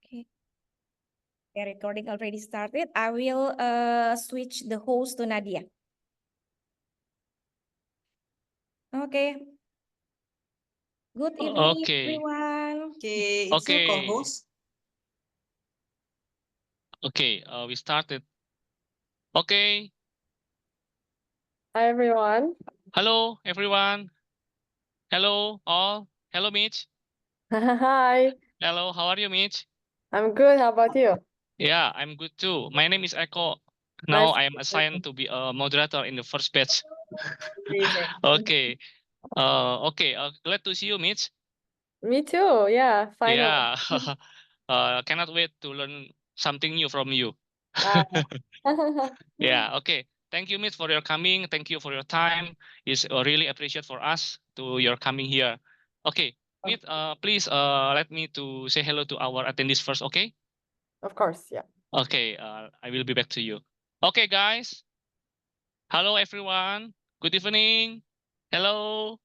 Okay. Okay, recording already started. I will switch the host to Nadia. Okay. Good evening, Okay. everyone. Okay, it's your Okay. co-host. Okay, we started. Okay. Hi, everyone. Hello, everyone. Hello, all. Hello, Mitch. Hi, Hello, how are you, Mitch? I'm good. How about you? Yeah, I'm good too. My name is Eko. Nice Now I am to meet assigned to be a moderator in the first batch. you. Amazing. Okay. Okay. Glad to see you, Mitch. Me too. Yeah, finally. Yeah. Cannot wait to learn something new from you. Ah. Yeah. Okay. Thank you, Mitch, for your coming. Thank you for your time. It's really appreciate for us to your coming here. Okay, Mitch. Please let me to say hello to our attendees first. Okay. Of course, yeah. Okay. I will be back to you. Okay, guys. Hello, everyone. Good evening. Hello.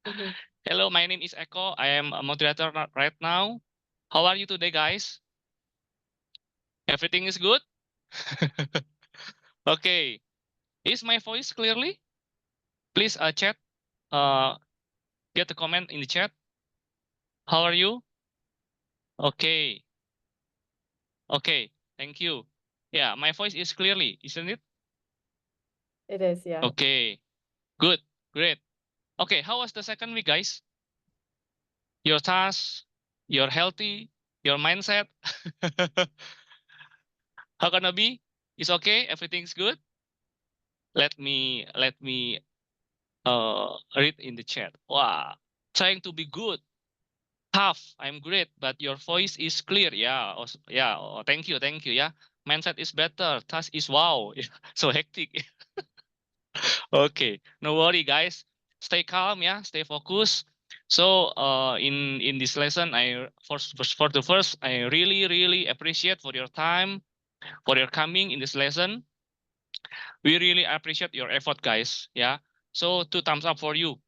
Mhm. Hello. My name is Eko. I am a moderator right now. How are you today, guys? Everything is good. Okay. Is my voice clearly? Please chat. Get the comment in the chat. How are you? Okay. Okay. Thank you. Yeah, my voice is clearly, isn't it? It is, yeah. Okay. Good. Great. Okay. How was the second week, guys? Your task, your healthy, your mindset. How gonna be? It's okay. Everything's good. Let me read in the chat. Wow. Trying to be good. Tough. I'm great, but your voice is clear. Yeah. Yeah. Thank you. Thank you. Yeah. Mindset is better. Task is wow. So hectic. Okay. No worry, guys. Stay calm. Yeah. Stay focused. So in this lesson, for the first, I really appreciate for your time, for your coming in this lesson. We really appreciate your effort, guys. Yeah. So 2 thumbs up for you.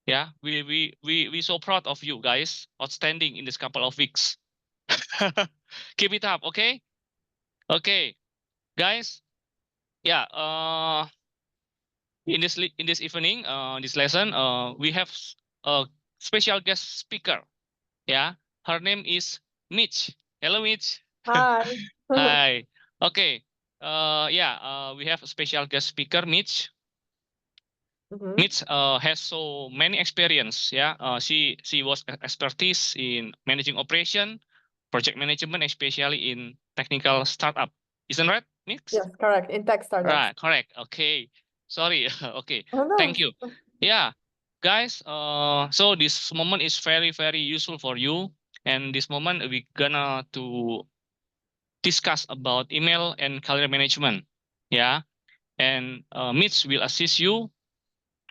Yeah. We so proud of you, guys. Outstanding in this couple of weeks. Keep it up, okay? Okay, guys. Yeah. In this evening, this lesson, we have a special guest speaker. Yeah. Her name is Mitch. Hello, Mitch. Hi. Hi. Okay. Yeah. We have a special guest speaker, Mitch. Mhm. Mitch has so many experience. Yeah. She was expertise in managing operation, project management, especially in technical startup. Isn't right, Mitch? Yes, correct. In tech startups. Right, correct. Okay. Sorry. Okay. Oh, no. Thank you. Yeah. Guys, so this moment is very useful for you. And this moment we gonna to discuss about email and calendar management. Yeah. And Mitch will assist you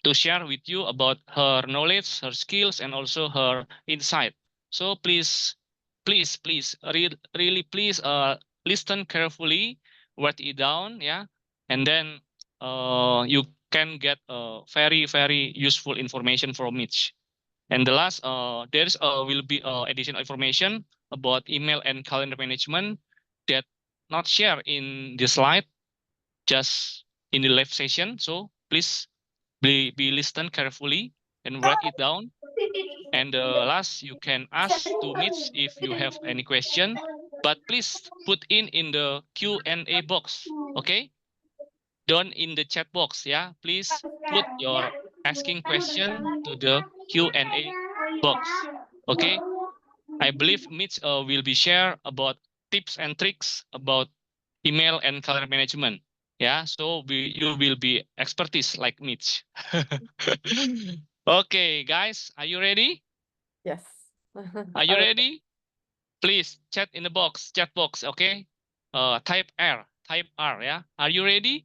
to share with you about her knowledge, her skills, and also her insight. So please, really please listen carefully, write it down, yeah, and then you can get very useful information from Mitch. And the last, there's will be additional information about email and calendar management that not shared in the slide, just in the live session. So please be listen carefully and write it down. And last, you can ask to Mitch if you have any question, but please put in the Q&A box, okay? Don't in the chat box, yeah? Please put your asking question to the Q&A box, okay? I believe Mitch will be share about tips and tricks about email and calendar management. Yeah, so you will be expertise like Mitch. Okay, guys, are you ready? Yes. Are you ready? Please chat in the box, chat box, okay? Type R, yeah? Are you ready?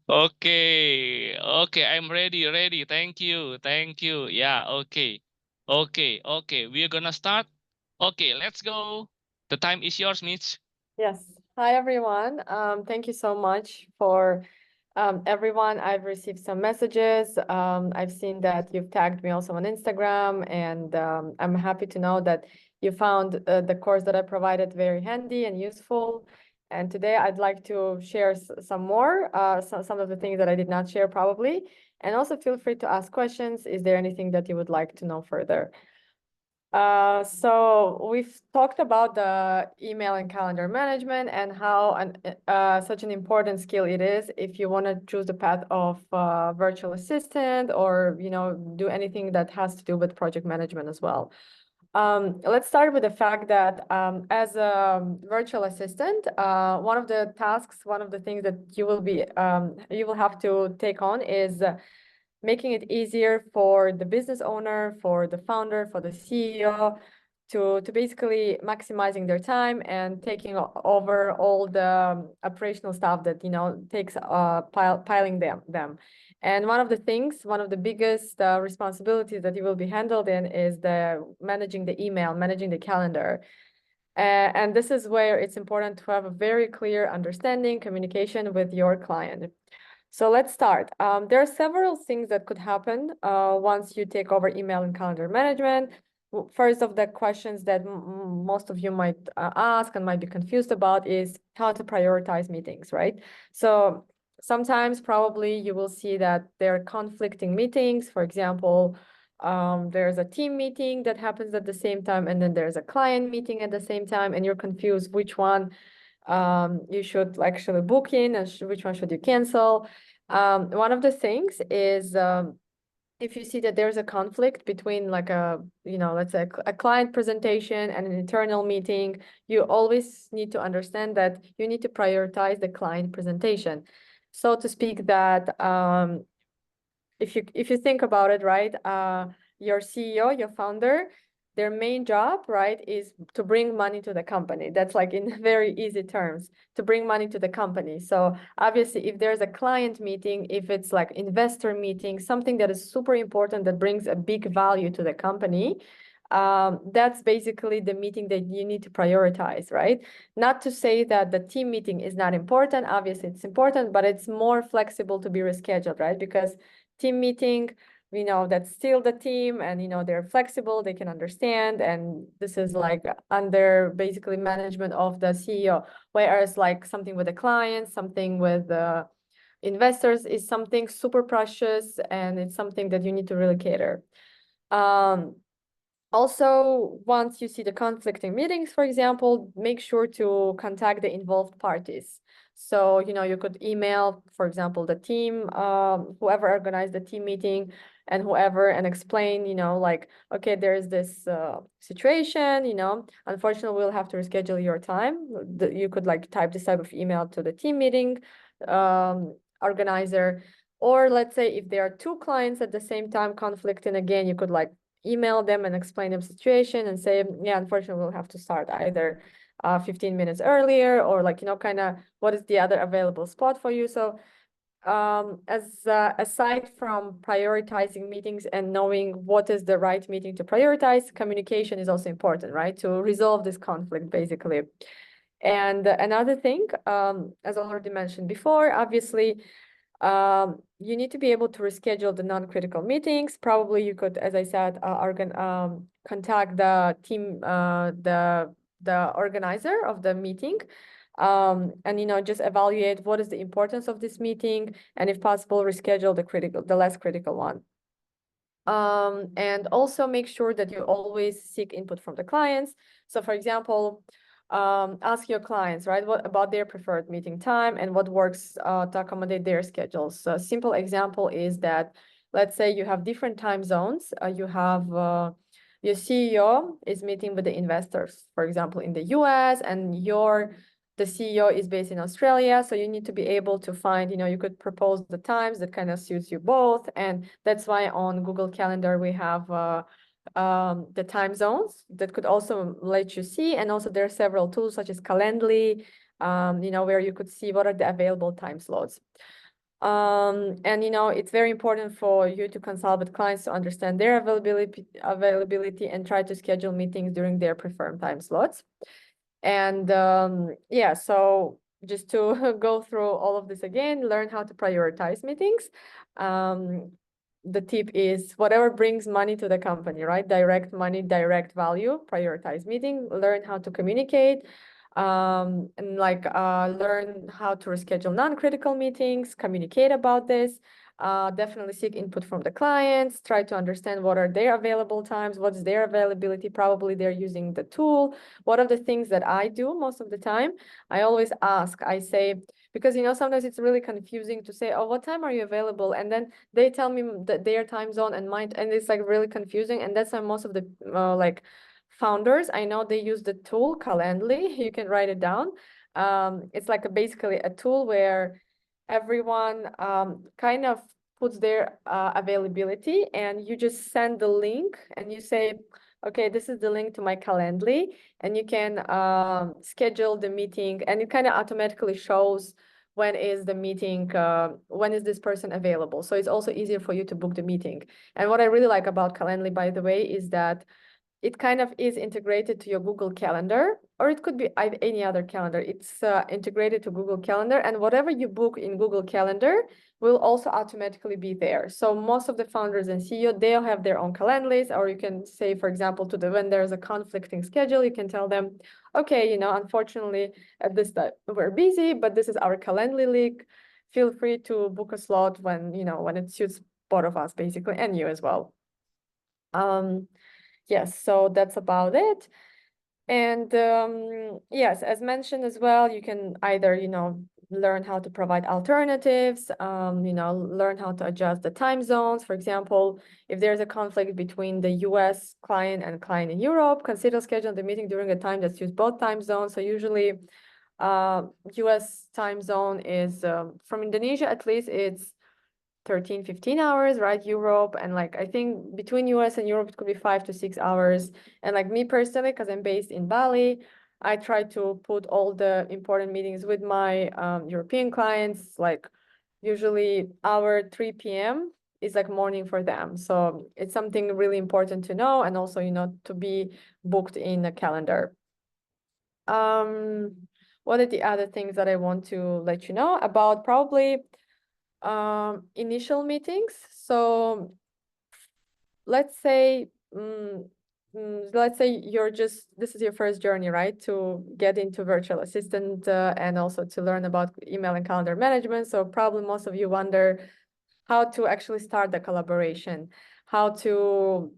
Okay, okay, I'm ready. Thank you. Yeah, okay. Okay, we're gonna start. Okay, let's go. The time is yours, Mitch. Yes. Hi, everyone. Thank you so much for everyone. I've received some messages. I've seen that you've tagged me also on Instagram, and I'm happy to know that you found the course that I provided very handy and useful. And today I'd like to share some more, some of the things that I did not share probably. And also feel free to ask questions. Is there anything that you would like to know further? So we've talked about the email and calendar management and how such an important skill it is if you want to choose the path of virtual assistant or do anything that has to do with project management as well. Let's start with the fact that as a virtual assistant, one of the tasks, one of the things that you will have to take on is making it easier for the business owner, for the founder, for the CEO to basically maximizing their time and taking over all the operational stuff that takes piling them. And one of the biggest responsibilities that you will be handled in is managing the email, managing the calendar. And this is where it's important to have a very clear understanding, communication with your client. So let's start. There are several things that could happen once you take over email and calendar management. First of the questions that most of you might ask and might be confused about is how to prioritize meetings, right? So sometimes probably you will see that there are conflicting meetings. For example, there's a team meeting that happens at the same time, and then there's a client meeting at the same time, and you're confused which one you should actually book in and which one should you cancel. One of the things is if you see that there's a conflict between like let's say a client presentation and an internal meeting, you always need to understand that you need to prioritize the client presentation. So to speak that if you think about it, right, your CEO, your founder, their main job, right, is to bring money to the company. That's like in very easy terms, to bring money to the company. So obviously, if there's a client meeting, if it's like investor meeting, something that is super important that brings a big value to the company, that's basically the meeting that you need to prioritize, right? Not to say that the team meeting is not important. Obviously, it's important, but it's more flexible to be rescheduled, right? Because team meeting, that's still the team and, they're flexible, they can understand. And this is like under basically management of the CEO. Whereas like something with the clients, something with the investors is something super precious and it's something that you need to really cater. Also, once you see the conflicting meetings, for example, make sure to contact the involved parties. So, you could email, for example, the team, whoever organized the team meeting and explain, like, okay, there's this situation, unfortunately, we'll have to reschedule your time. You could like type this type of email to the team meeting organizer. Or let's say if there are two clients at the same time conflicting, again, you could like email them and explain them situation and say, yeah, unfortunately, we'll have to start either 15 minutes earlier or like, kind of what is the other available spot for you. So aside from prioritizing meetings and knowing what is the right meeting to prioritize, communication is also important, right? To resolve this conflict, basically. And another thing, as already mentioned before, obviously, you need to be able to reschedule the non-critical meetings. Probably you could, as I said, contact the team, the organizer of the meeting, and just evaluate what is the importance of this meeting, and if possible, reschedule the less critical one. And also make sure that you always seek input from the clients. So, for example, ask your clients, right, what about their preferred meeting time and what works to accommodate their schedules. So a simple example is that, let's say you have different time zones. You have your CEO is meeting with the investors, for example, in the US, and the CEO is based in Australia. So you need to be able to find, you could propose the times that kind of suits you both. And that's why on Google Calendar, we have the time zones that could also let you see. And also there are several tools such as Calendly, where you could see what are the available time slots. And it's very important for you to consult with clients to understand their availability and try to schedule meetings during their preferred time slots. And yeah, so just to go through all of this again, learn how to prioritize meetings. the tip is whatever brings money to the company, right? Direct money, direct value, prioritize meeting, learn how to communicate, and like learn how to reschedule non-critical meetings, communicate about this. Definitely seek input from the clients, try to understand what are their available times, what's their availability, probably they're using the tool. What are the things that I do most of the time? I always ask, I say, because sometimes it's really confusing to say, oh, what time are you available? And then they tell me that their time zone and mine, and it's like really confusing. And that's why most of the like founders, I know they use the tool Calendly. You can write it down. It's like basically a tool where everyone kind of puts their availability, and you just send the link and you say, okay, this is the link to my Calendly, and you can schedule the meeting, and it kind of automatically shows when is the meeting, when is this person available. So it's also easier for you to book the meeting. And what I really like about Calendly, by the way, is that it kind of is integrated to your Google Calendar, or it could be any other calendar. It's integrated to Google Calendar, and whatever you book in Google Calendar will also automatically be there. So most of the founders and CEO, they'll have their own Calendly, or you can say, for example, when there's a conflicting schedule, you can tell them, okay, unfortunately at this time we're busy, but this is our Calendly link. Feel free to book a slot when, when it suits both of us, basically, and you as well. Yes, so that's about it. And yes, as mentioned as well, you can either, learn how to provide alternatives, learn how to adjust the time zones. For example, if there's a conflict between the US client and client in Europe, consider scheduling the meeting during a time that suits both time zones. So usually US time zone is, from Indonesia at least, it's 13, 15 hours, right? Europe, and like I think between US and Europe it could be 5 to 6 hours. And like me personally, because I'm based in Bali, I try to put all the important meetings with my European clients, like usually our 3 p.m. is like morning for them. So it's something really important to know, and also, to be booked in a calendar. What are the other things that I want to let you know about? Probably initial meetings. So let's say this is your first journey, right, to get into virtual assistant and also to learn about email and calendar management. So probably most of you wonder how to actually start the collaboration, how to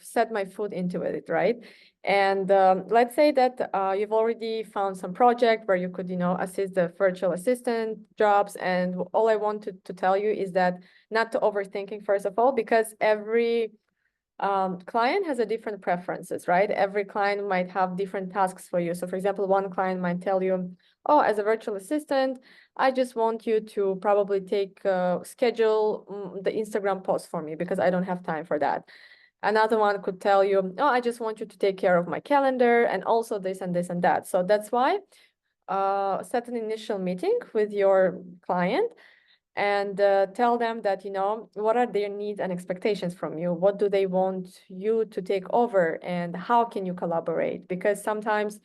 set my foot into it, right? And let's say that you've already found some project where you could assist the virtual assistant jobs, and all I wanted to tell you is that not to overthinking, first of all, because every client has a different preferences, right? Every client might have different tasks for you. So for example, one client might tell you, oh, as a virtual assistant, I just want you to probably schedule the Instagram post for me because I don't have time for that. Another one could tell you, oh, I just want you to take care of my calendar and also this and this and that. So that's why set an initial meeting with your client and tell them that, what are their needs and expectations from you? What do they want you to take over, and how can you collaborate? Because sometimes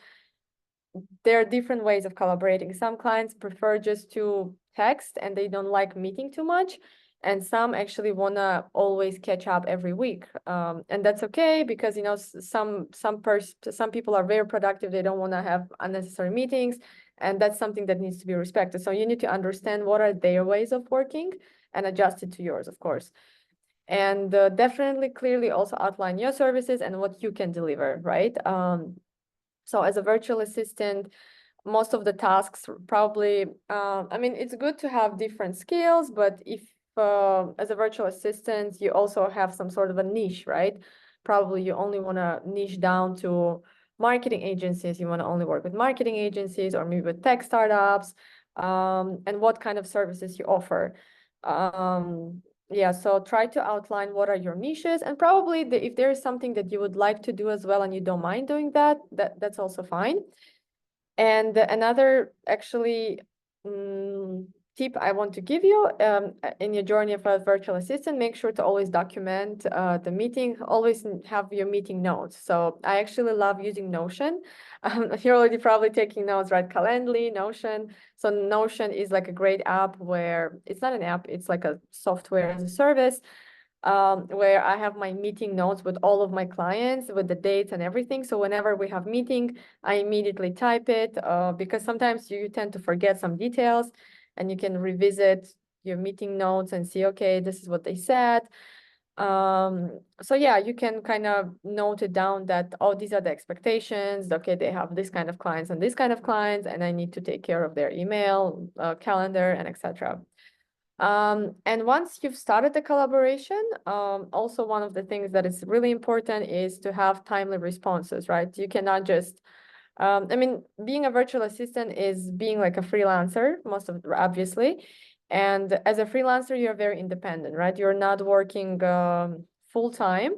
there are different ways of collaborating. Some clients prefer just to text and they don't like meeting too much. And some actually want to always catch up every week. And that's okay because, some people are very productive. They don't want to have unnecessary meetings. And that's something that needs to be respected. So you need to understand what are their ways of working and adjust it to yours, of course. And definitely clearly also outline your services and what you can deliver, right? So as a virtual assistant, most of the tasks probably, it's good to have different skills, but if as a virtual assistant, you also have some sort of a niche, right? Probably you only want to niche down to marketing agencies. You want to only work with marketing agencies or maybe with tech startups, and what kind of services you offer. Yeah, so try to outline what are your niches, and probably if there is something that you would like to do as well and you don't mind doing that's also fine. And another actually tip I want to give you in your journey of a virtual assistant, make sure to always document the meeting, always have your meeting notes. So I actually love using Notion. You're already probably taking notes, right? Calendly, Notion. So Notion is like a great app where it's not an app, it's like a software as a service where I have my meeting notes with all of my clients with the dates and everything. So whenever we have meeting, I immediately type it because sometimes you tend to forget some details, and you can revisit your meeting notes and see, okay, this is what they said. So yeah, you can kind of note it down that, oh, these are the expectations. Okay, they have this kind of clients and this kind of clients, and I need to take care of their email, calendar, and etc. And once you've started the collaboration, also one of the things that is really important is to have timely responses, right? You cannot just, I mean, being a virtual assistant is being like a freelancer, most of obviously. And as a freelancer, you're very independent, right? You're not working full time.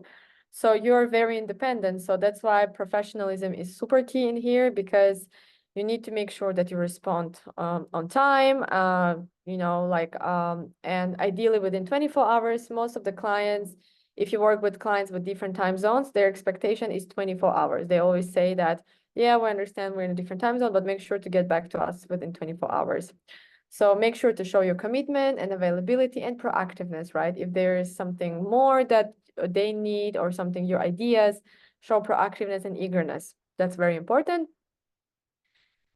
So you're very independent. So that's why professionalism is super key in here, because you need to make sure that you respond on time, and ideally within 24 hours. Most of the clients, if you work with clients with different time zones, their expectation is 24 hours. They always say that, yeah, we understand we're in a different time zone, but make sure to get back to us within 24 hours. So make sure to show your commitment and availability and proactiveness, right? If there is something more that they need or something, your ideas, show proactiveness and eagerness. That's very important.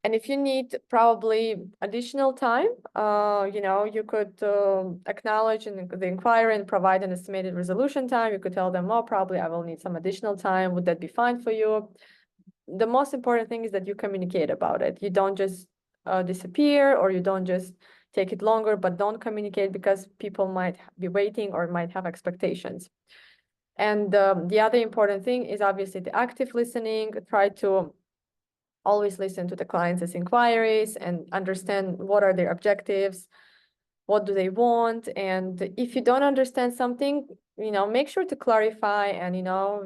And if you need probably additional time, you could acknowledge in the inquiry and provide an estimated resolution time. You could tell them, oh, probably I will need some additional time. Would that be fine for you? The most important thing is that you communicate about it. You don't just disappear, or you don't just take it longer, but don't communicate, because people might be waiting or might have expectations. And the other important thing is obviously the active listening. Try to always listen to the clients' inquiries and understand what are their objectives, what do they want. And if you don't understand something, make sure to clarify. And,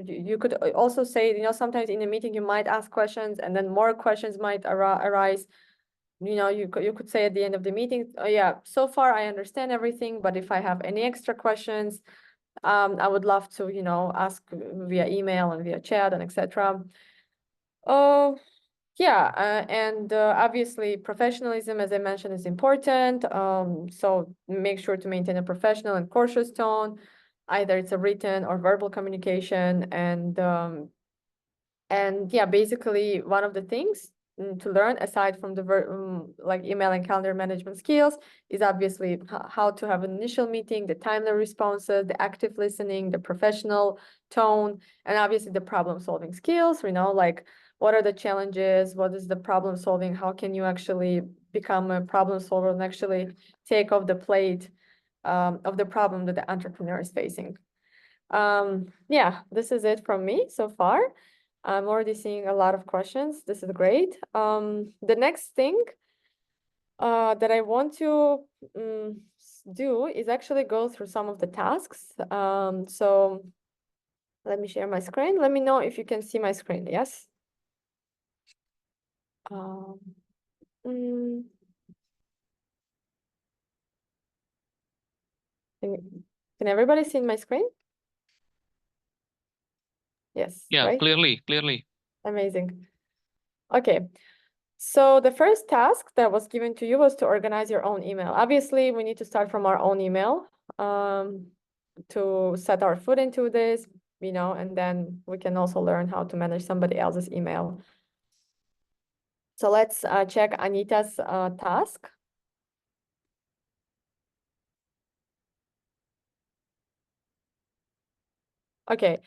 you could also say, sometimes in a meeting, you might ask questions and then more questions might arise. You could say at the end of the meeting, oh yeah, so far I understand everything, but if I have any extra questions, I would love to, ask via email and via chat and etc. Oh, yeah, and obviously professionalism, as I mentioned, is important. So make sure to maintain a professional and cautious tone, either it's a written or verbal communication. And yeah, basically one of the things to learn aside from the like email and calendar management skills is obviously how to have an initial meeting, the timely responses, the active listening, the professional tone, and obviously the problem solving skills, like what are the challenges, what is the problem solving, how can you actually become a problem solver and actually take off the plate of the problem that the entrepreneur is facing. Yeah, this is it from me so far. I'm already seeing a lot of questions. This is great. The next thing that I want to do is actually go through some of the tasks. So let me share my screen. Let me know if you can see my screen. Yes. Can everybody see my screen? Yes. Yeah, right? clearly. Amazing. Okay. So the first task that was given to you was to organize your own email. Obviously, we need to start from our own email to set our foot into this, and then we can also learn how to manage somebody else's email. So let's check Anita's task. Okay.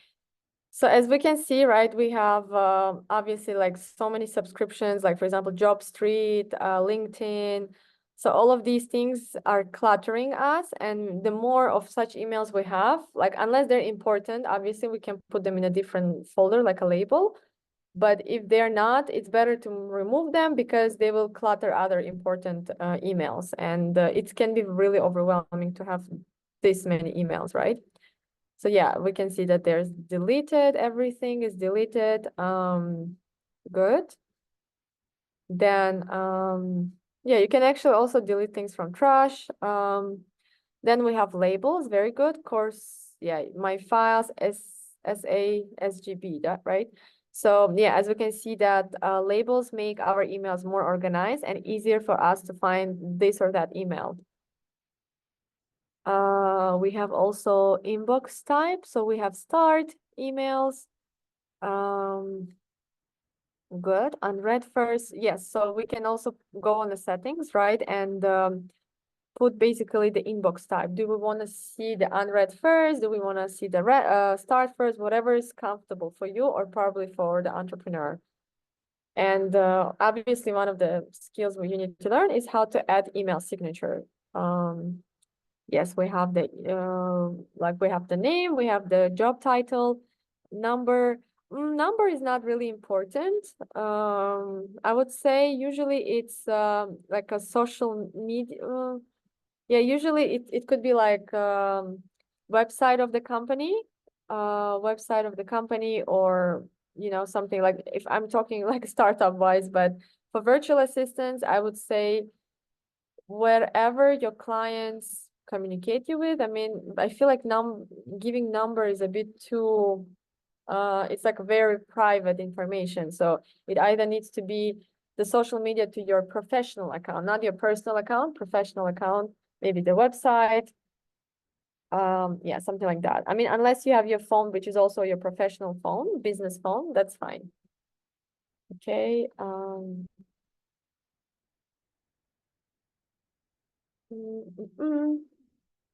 So as we can see, right, we have obviously like so many subscriptions, like for example, JobStreet, LinkedIn. So all of these things are cluttering us. And the more of such emails we have, like unless they're important, obviously we can put them in a different folder, like a label. But if they're not, it's better to remove them because they will clutter other important emails. And it can be really overwhelming to have this many emails, right? So yeah, we can see that there's deleted, everything is deleted. Good. Then, yeah, you can actually also delete things from trash. Then we have labels, very good. Course, yeah, my files, SA, SGB, that right? So yeah, as we can see that labels make our emails more organized and easier for us to find this or that email. We have also inbox type. So we have start, emails. Good. Unread first. Yes. So we can also go on the settings, right? And put basically the inbox type. Do we want to see the unread first? Do we want to see the start first? Whatever is comfortable for you or probably for the entrepreneur. And obviously, one of the skills you need to learn is how to add email signature. Yes, we have the we have the name, we have the job title, number. Number is not really important. I would say usually it's like a social media. Yeah, usually it could be like website of the company, or something like, if I'm talking like startup wise, but for virtual assistants, I would say wherever your clients communicate you with. I mean, I feel like giving number is a bit too it's like very private information. So it either needs to be the social media to your professional account, not your personal account, professional account, maybe the website. Yeah, something like that. I mean, unless you have your phone, which is also your professional phone, business phone, that's fine. Okay.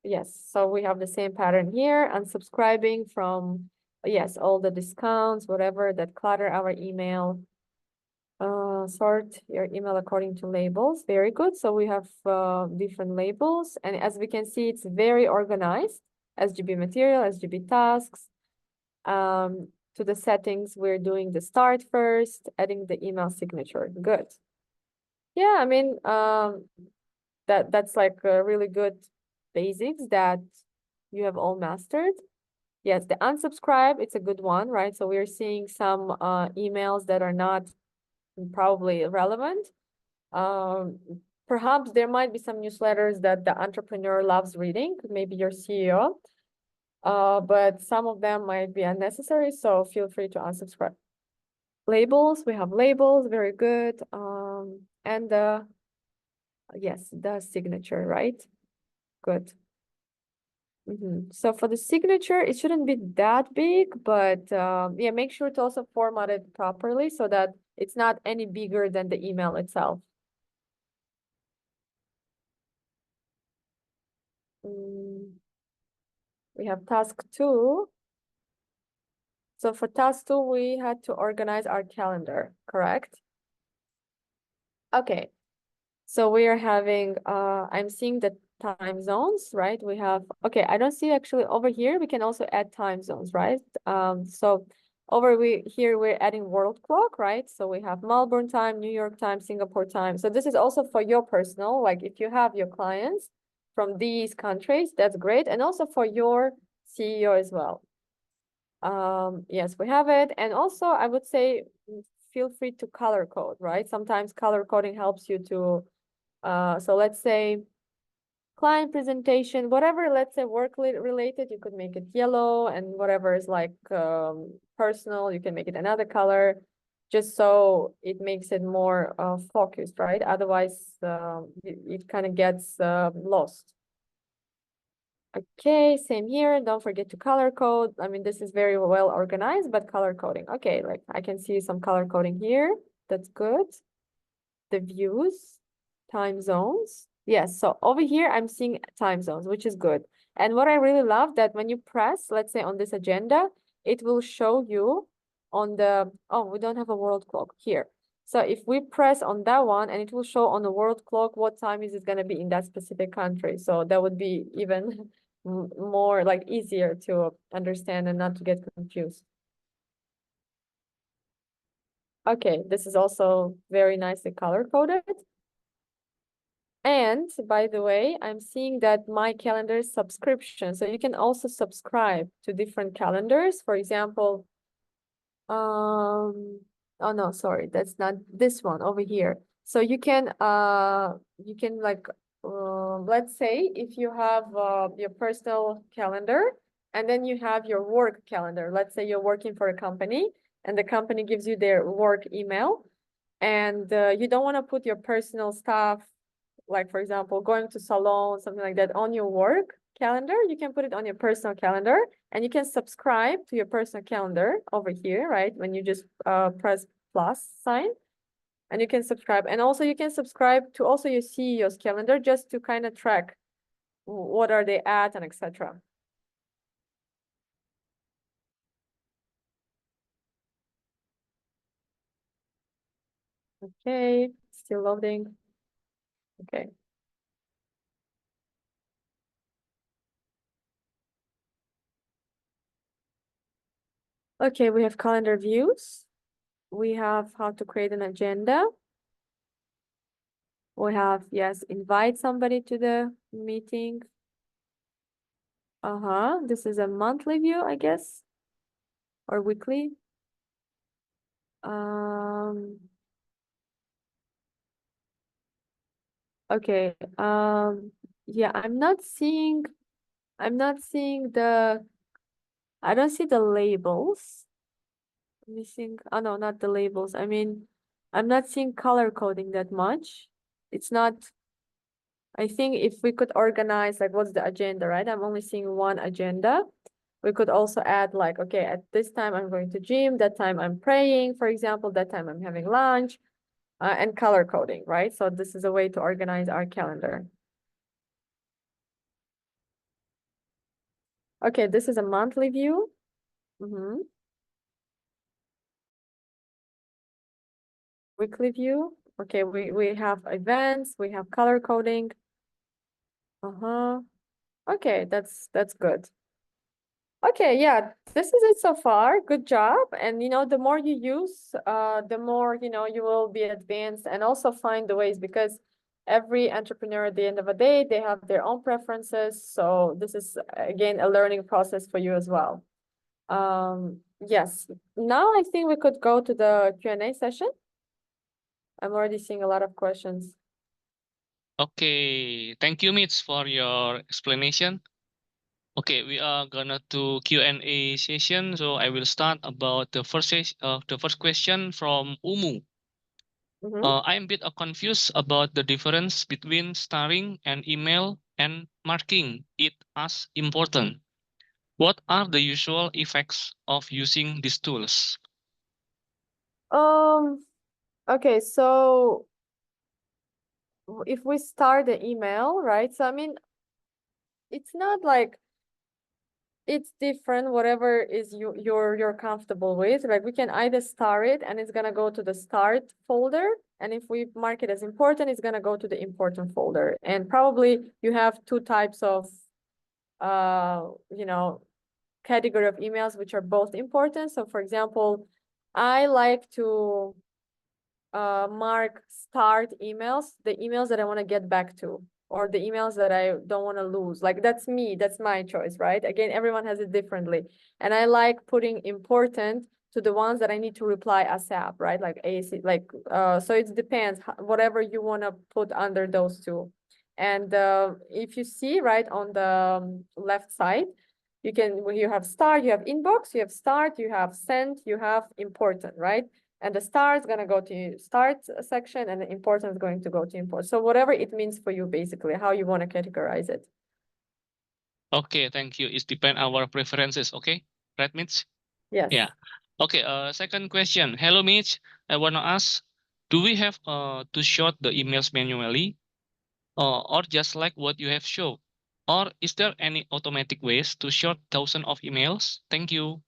Yes, so we have the same pattern here, unsubscribing from, yes, all the discounts, whatever that clutter our email. Sort your email according to labels. Very good. So we have different labels, and as we can see, it's very organized. SGB material, SGB tasks. To the settings, we're doing the start first, adding the email signature. Good. Yeah, I mean, that's like a really good basics that you have all mastered. Yes, the unsubscribe, it's a good one, right? So we're seeing some emails that are not probably relevant. Perhaps there might be some newsletters that the entrepreneur loves reading, maybe your CEO, but some of them might be unnecessary, so feel free to unsubscribe. Labels, we have labels, very good. And yes, the signature, right? Good. So for the signature, it shouldn't be that big, but yeah, make sure to also format it properly so that it's not any bigger than the email itself. We have task 2. So for task 2, we had to organize our calendar, correct? Okay. So we are having, I'm seeing the time zones, right? We have, okay, I don't see actually over here, we can also add time zones, right? So here we're adding world clock, right? So we have Melbourne time, New York time, Singapore time. So this is also for your personal, like if you have your clients from these countries, that's great. And also for your CEO as well. Yes, we have it. And also I would say, feel free to color code, right? Sometimes color coding helps you to, so let's say client presentation, whatever, let's say work related, you could make it yellow, and whatever is like personal, you can make it another color, just so it makes it more focused, right? Otherwise, it kind of gets lost. Okay, same here. Don't forget to color code. I mean, this is very well organized, but color coding. Okay, like I can see some color coding here. That's good. The views, time zones. Yes, so over here, I'm seeing time zones, which is good. And what I really love that when you press, let's say on this agenda, it will show you on the, oh, we don't have a world clock here. So if we press on that one, and it will show on the world clock what time is it going to be in that specific country. So that would be even more like easier to understand and not to get confused. Okay, this is also very nicely color coded. And by the way, I'm seeing that my calendar is subscription. So you can also subscribe to different calendars. For example, oh no, sorry, that's not this one over here. So you can like, let's say if you have your personal calendar and then you have your work calendar. Let's say you're working for a company and the company gives you their work email, and you don't want to put your personal stuff, like for example, going to salon, something like that, on your work calendar, you can put it on your personal calendar, and you can subscribe to your personal calendar over here, right? When you just press plus sign, and you can subscribe. And also you can subscribe to also your CEO's calendar just to kind of track what are they at and etc. Okay, still loading. Okay. Okay, we have calendar views. We have how to create an agenda. We have, yes, invite somebody to the meeting. This is a monthly view, I guess, or weekly. Okay, yeah, I'm not seeing the, I don't see the labels. Missing, oh no, not the labels. I mean, I'm not seeing color coding that much. It's not, I think if we could organize, like, what's the agenda, right? I'm only seeing one agenda. We could also add like, okay, at this time I'm going to gym, that time I'm praying, for example, that time I'm having lunch, and color coding, right? So this is a way to organize our calendar. Okay, this is a monthly view. Weekly view. Okay, we have events, we have color coding. Okay, that's good. Okay, yeah, this is it so far. Good job. And the more you use, the more you will be advanced and also find the ways, because every entrepreneur at the end of the day, they have their own preferences. So this is again a learning process for you as well. Yes. Now I think we could go to the Q&A session. I'm already seeing a lot of questions. Okay, thank you, Mitch, for your explanation. Okay, we are gonna do Q&A session. So I will start about the first question from Umu. I'm a bit confused about the difference between starring an email and marking it as important. What are the usual effects of using these tools? Okay, so if we start the email, right? So I mean, it's not like it's different, whatever is you're comfortable with. Like we can either star it and it's gonna go to the start folder, and if we mark it as important, it's gonna go to the important folder. And probably you have two types of category of emails which are both important. So for example, I like to mark start emails, the emails that I want to get back to, or the emails that I don't want to lose. Like that's me, that's my choice, right? Again, everyone has it differently. And I like putting important to the ones that I need to reply ASAP, right? Like AC, like, so it depends, whatever you want to put under those two. And if you see right on the left side, you have start, you have inbox, you have start, you have sent, you have important, right? And the star is going to go to start section, and the important is going to go to import. So whatever it means for you, basically, how you want to categorize it. Okay, thank you. It depends our preferences, okay? Right, Mitch? Yes. Yeah. Okay, second question. Hello, Mitch. I want to ask, do we have to sort the emails manually? Or just like what you have shown? Or is there any automatic ways to sort thousands of emails? Thank you.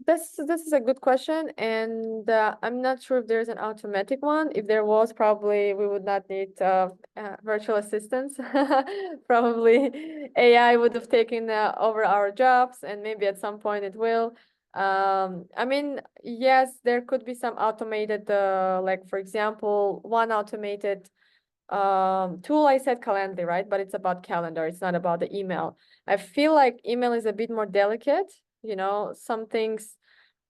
This is a good question, and I'm not sure if there's an automatic one. If there was, probably we would not need virtual assistants. Probably AI would have taken over our jobs, and maybe at some point it will. I mean, yes, there could be some automated, like for example, one automated tool I said Calendly, right? But it's about calendar. It's not about the email. I feel like email is a bit more delicate. Some things,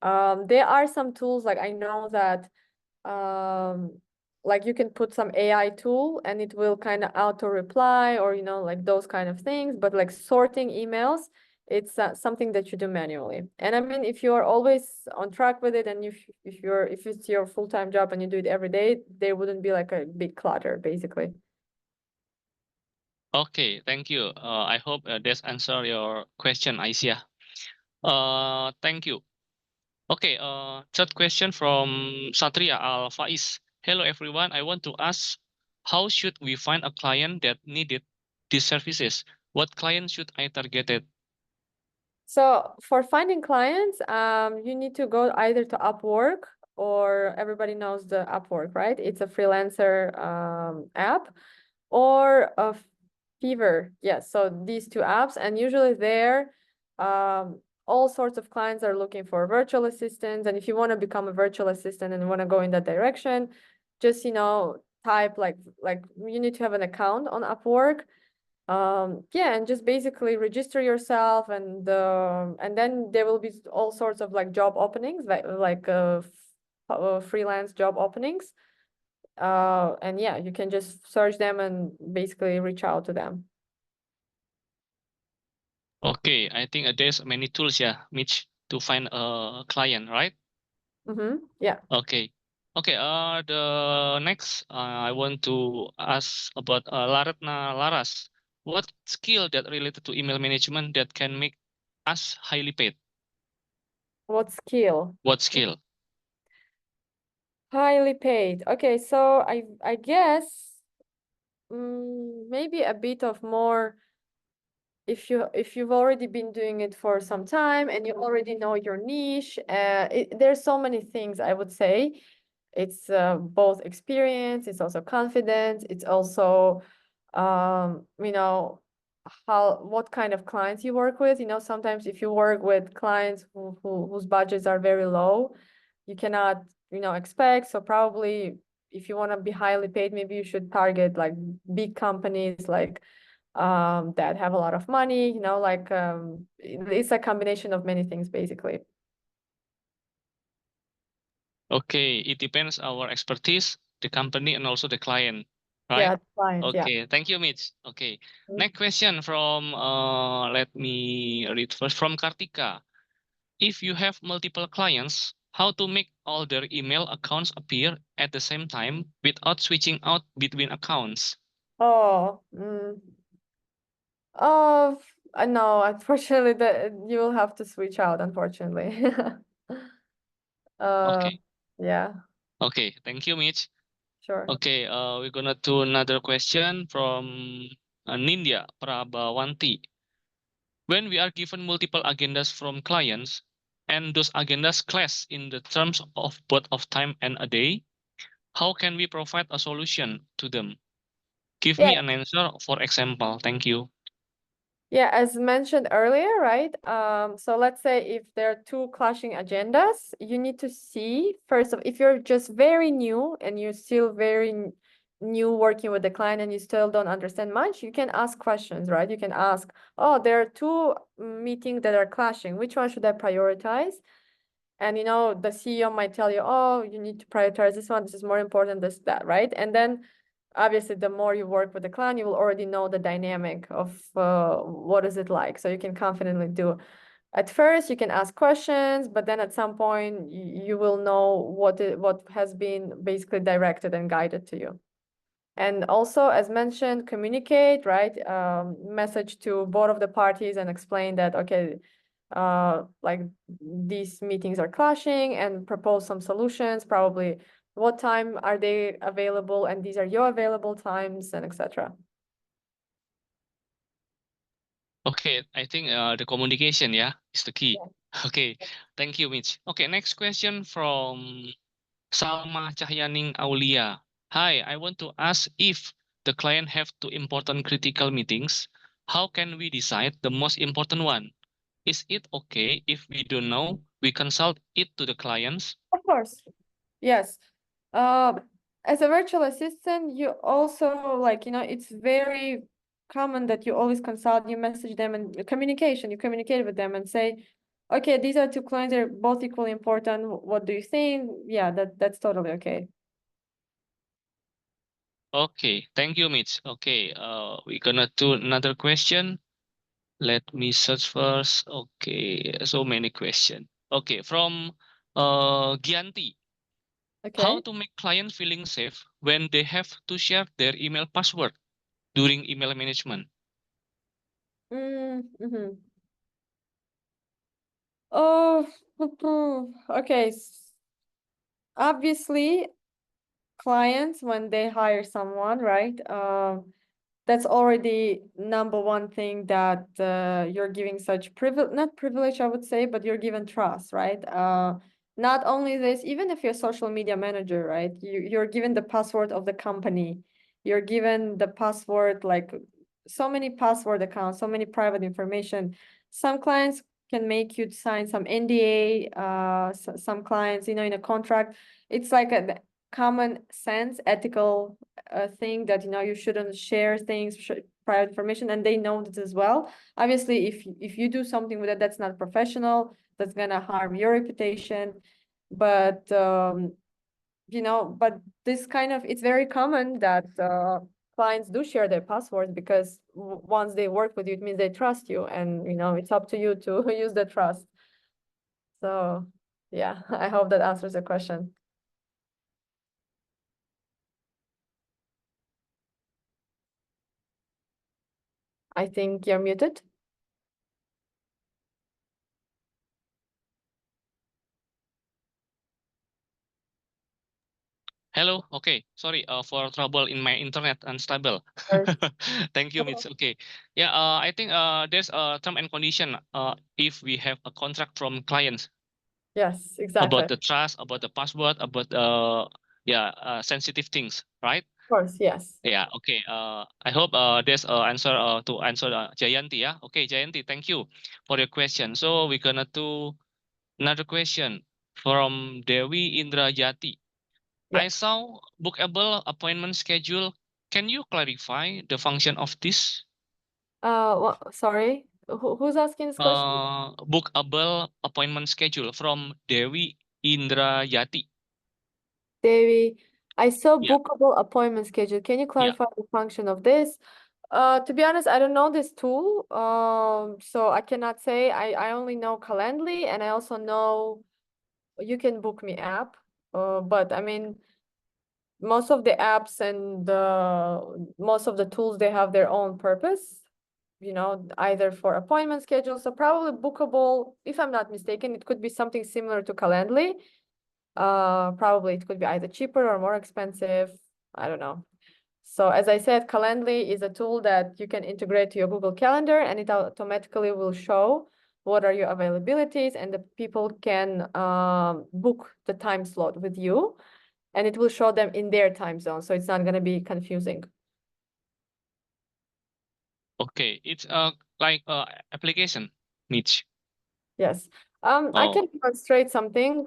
there are some tools, like I know that like you can put some AI tool and it will kind of auto reply, or like those kind of things. But like sorting emails, it's something that you do manually. And I mean, if you are always on track with it, and if it's your full-time job and you do it every day, there wouldn't be like a big clutter, basically. Okay, thank you. I hope this answer your question, Aisyah. Thank you. Okay, third question from Satria Al Faiz. Hello everyone. I want to ask, how should we find a client that needed these services? What client should I target it? So for finding clients, you need to go either to Upwork, or everybody knows the Upwork, right? It's a freelancer app, or a Fiverr. Yes, so these two apps, and usually there, all sorts of clients are looking for virtual assistants. And if you want to become a virtual assistant and want to go in that direction, just type like you need to have an account on Upwork. Yeah, and just basically register yourself, and then there will be all sorts of like job openings, freelance job openings. And yeah, you can just search them and basically reach out to them. Okay, I think there's many tools, yeah, Mitch, to find a client, right? Yeah. Okay. Okay, the next I want to ask about Laratna Laras. What skill that related to email management that can make us highly paid? What skill? What skill? Highly paid. Okay, so I guess maybe a bit of more, if you've already been doing it for some time and you already know your niche. There's so many things, I would say. It's both experience, it's also confidence, it's also what kind of clients you work with. Sometimes if you work with clients whose budgets are very low, you cannot expect. So probably if you want to be highly paid, maybe you should target like big companies, like that have a lot of money. It's a combination of many things, basically. Okay, it depends our expertise, the company, and also the client, right? Yeah, client. Yeah. Okay, thank you, Mitch. Okay, Mm. next question from let me read first from Kartika. If you have multiple clients, how to make all their email accounts appear at the same time without switching out between accounts? Oh, oh, no, unfortunately, that you will have to switch out, unfortunately. Okay. Yeah, Okay, thank you, Mitch. sure. Okay, we're gonna do another question from Nindya Prabhawanti. When we are given multiple agendas from clients, and those agendas clash in the terms of both of time and a day, how can we provide a solution to them? Give Yeah. me an answer, for example. Thank you. Yeah, as mentioned earlier, right? So let's say if there are two clashing agendas, you need to see first of, if you're just very new and you're still very new working with the client and you still don't understand much, you can ask questions, right? You can ask, oh, there are two meetings that are clashing. Which one should I prioritize? And the CEO might tell you, oh, you need to prioritize this one. This is more important, this, that, right? And then obviously the more you work with the client, you will already know the dynamic of what is it like. So you can confidently do. At first, you can ask questions, but then at some point you will know what has been basically directed and guided to you. And also, as mentioned, communicate, right? Message to both of the parties and explain that, okay, like these meetings are clashing, and propose some solutions, probably what time are they available, and these are your available times, and etc. Okay, I think the communication, yeah, is the key. Yeah. Okay, thank you, Mitch. Okay, next question from Salma Cahyaning Aulia. Hi, I want to ask, if the client have two important critical meetings, how can we decide the most important one? Is it okay if we don't know, we consult it to the clients? Of course. Yes. As a virtual assistant, you also it's very common that you always consult, you message them, and you communicate with them and say, okay, these are two clients, they're both equally important. What do you think? Yeah, that's totally okay. Okay, thank you, Mitch. Okay, we're gonna do another question. Let me search first. Okay, so many questions. Okay, from Gianti. Okay. How to make client feeling safe when they have to share their email password? during email management? Mm-hmm. Oh, okay. Obviously, clients, when they hire someone, right? That's already number one thing that you're giving such not privilege, I would say, but you're given trust, right? Not only this, even if you're a social media manager, right? You're given the password of the company. You're given the password, like so many password accounts, so many private information. Some clients can make you sign some NDA, some clients, in a contract. It's like a common sense, ethical thing that you shouldn't share things, private information, and they know this as well. Obviously, if you do something with it that's not professional, that's gonna harm your reputation. But but this kind of, it's very common that clients do share their passwords, because once they work with you, it means they trust you, and it's up to you to use the trust. So yeah, I hope that answers the question. I think you're muted. Hello. Okay. Sorry for trouble in my internet unstable. Thank you, Mitch. Okay. Yeah. I think there's a term and condition. If we have a contract from clients Yes, exactly. about the trust, about the password, about sensitive things, right? Of course, yes. Yeah. Okay. I hope there's answer to answer Jayanti. Yeah. Okay, Jayanti. Thank you for your question. So we're gonna do another question from Dewi Indrajati. I saw bookable appointment schedule. Can you clarify the function of this? Sorry, who's asking this question? Bookable appointment schedule from Dewi Indrayati. Devi, I saw Yeah. bookable appointment schedule. Can you Yeah. clarify the function of this? To be honest, I don't know this tool, so I cannot say. I only know Calendly, and I also know You Can Book Me app. But I mean, most of the apps and most of the tools, they have their own purpose, either for appointment schedules. So probably bookable, if I'm not mistaken, it could be something similar to Calendly. Probably it could be either cheaper or more expensive. I don't know. So as I said, Calendly is a tool that you can integrate to your Google Calendar, and it automatically will show what are your availabilities, and the people can book the time slot with you, and it will show them in their time zone. So it's not going to be confusing. Okay, it's like application, Mitch. Yes. I can demonstrate something.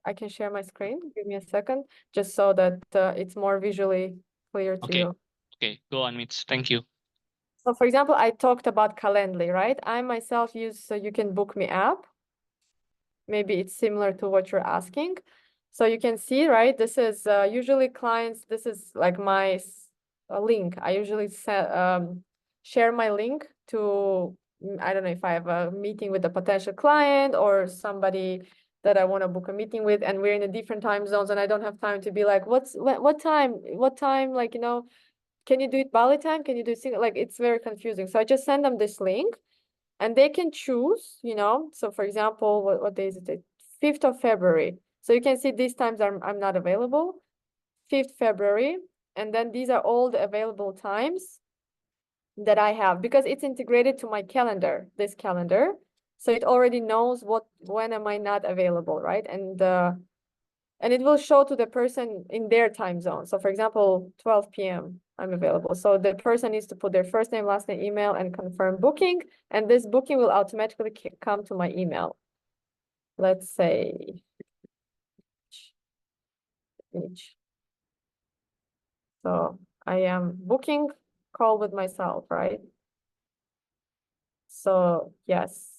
I can share my screen. Give me a second, just so that it's more visually clear to you. Okay, go on, Mitch. Thank you. So for example, I talked about Calendly, right? I myself use You Can Book Me app. Maybe it's similar to what you're asking. So you can see, right? This is usually clients, this is like my link. I usually share my link to, I don't know if I have a meeting with a potential client or somebody that I want to book a meeting with, and we're in a different time zones, and I don't have time to be like, what time, like, can you do it Bali time? Can you do it like, it's very confusing. So I just send them this link, and they can choose, So for example, what day is it? 5th of February. So you can see these times I'm not available. 5th February. And then these are all the available times that I have, because it's integrated to my calendar, this calendar. So it already knows when am I not available, right? And it will show to the person in their time zone. So for example, 12 p.m. I'm available. So the person needs to put their first name, last name, email, and confirm booking. And this booking will automatically come to my email. Let's say each. So I am booking call with myself, right? So yes.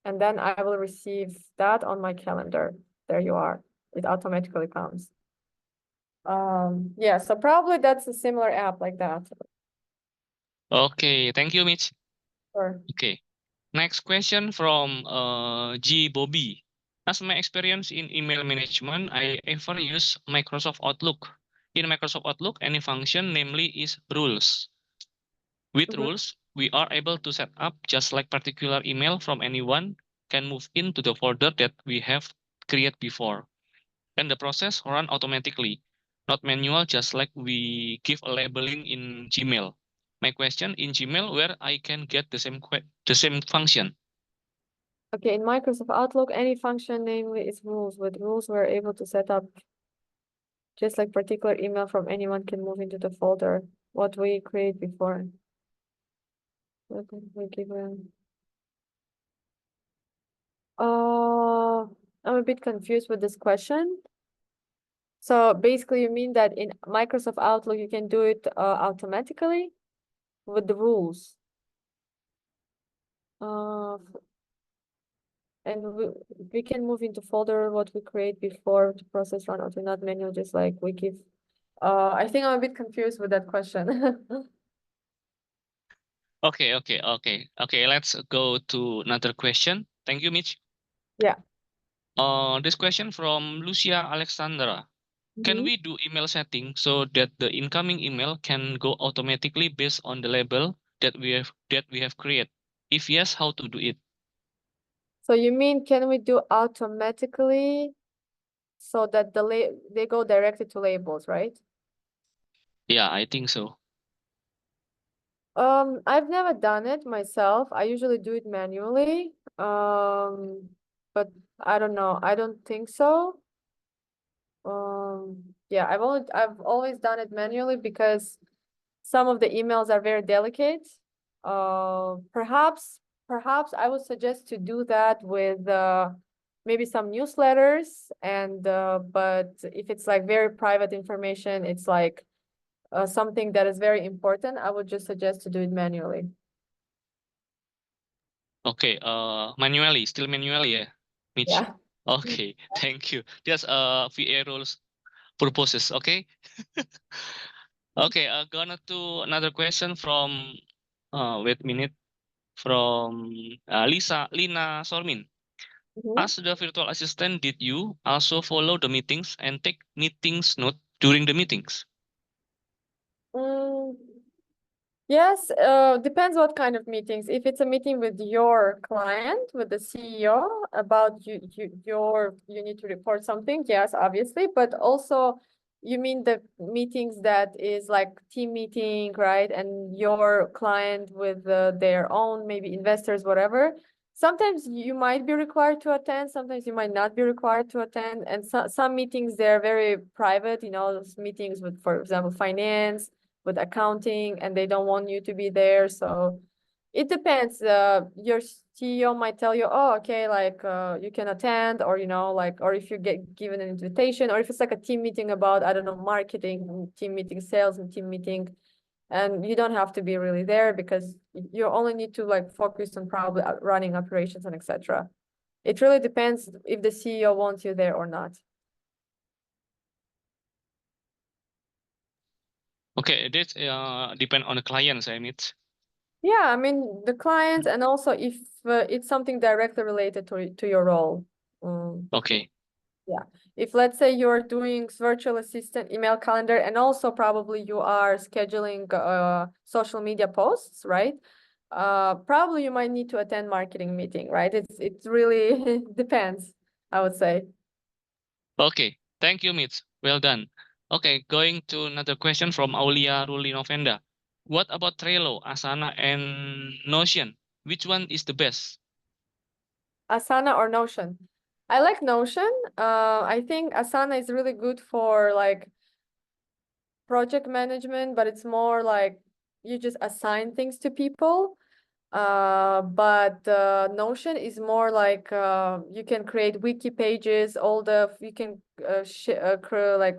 And then I will receive that on my calendar. There you are. It automatically comes. Yeah, so probably that's a similar app like that. Okay, thank you, Mitch. Sure. Okay, next question from G Bobby. As my experience in email management, I ever use Microsoft Outlook. In Microsoft Outlook, any function, namely, is rules. With Mhm. rules, we are able to set up just like particular email from anyone can move into the folder that we have created before. And the process run automatically, not manual, just like we give a labeling in Gmail. My question in Gmail, where I can get the same function. Okay, in Microsoft Outlook, any function namely is rules. With rules, we're able to set up just like particular email from anyone can move into the folder what we create before. We give I'm a bit confused with this question. So basically, you mean that in Microsoft Outlook, you can do it automatically with the rules. And we can move into folder what we create before the process run auto, not manual, just like we give. I think I'm a bit confused with that question. Okay. Let's go to another question. Thank you, Mitch. Yeah. This question from Lucia Alexandra. Can Mhm. we do email setting so that the incoming email can go automatically based on the label that we have created? If yes, how to do it? So you mean can we do automatically so that they go directly to labels, right? Yeah, I think so. I've never done it myself. I usually do it manually. But I don't know. I don't think so. Yeah, I've always done it manually because some of the emails are very delicate. Perhaps I would suggest to do that with maybe some newsletters and but if it's like very private information, it's like something that is very important, I would just suggest to do it manually. Okay, still manually, yeah, Mitch. Yeah. Okay, thank you. Just VA rules purposes, okay? Okay, gonna to another question from wait a minute, from Lina Sormin. Mhm. As the virtual assistant, did you also follow the meetings and take meetings note during the meetings? Mm, yes, depends what kind of meetings. If it's a meeting with your client, with the CEO about you need to report something, yes, obviously, but also you mean the meetings that is like team meeting, right? And your client with their own maybe investors, whatever. Sometimes you might be required to attend, sometimes you might not be required to attend, and some meetings they're very private, those meetings with, for example, finance with accounting and they don't want you to be there. So it depends. Your CEO might tell you, oh, okay, like you can attend or, like, or if you get given an invitation or if it's like a team meeting about, I don't know, marketing, team meeting, sales and team meeting. And you don't have to be really there because you only need to like focus on probably running operations and etc. It really depends if the CEO wants you there or not. Okay, that depend on the clients, I mean. Yeah, I mean the clients and also if it's something directly related to your role. Okay. Yeah, if let's say you're doing virtual assistant email calendar and also probably you are scheduling social media posts, right? Probably you might need to attend marketing meeting, right? It really depends, I would say. Okay, thank you, Mitch. Well done. Okay, going to another question from Aulia Ruli Novenda. What about Trello, Asana, and Notion? Which one is the best? Asana or Notion? I like Notion. I think Asana is really good for like project management, but it's more like you just assign things to people. But Notion is more like you can create wiki pages, you can like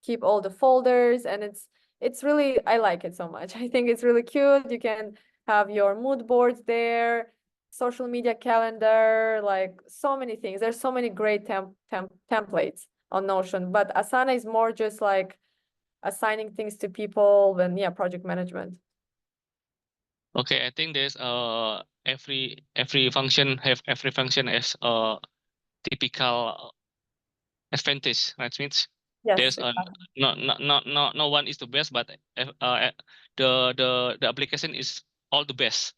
keep all the folders, and it's really, I like it so much. I think it's really cute. You can have your mood boards there, social media calendar, like so many things. There's so many great templates on Notion, but Asana is more just like assigning things to people and yeah, project management. Okay, I think there's every function have every function as a typical advantage, right, Mitch? Yes, There's exactly. no one is the best, but the application is all the best.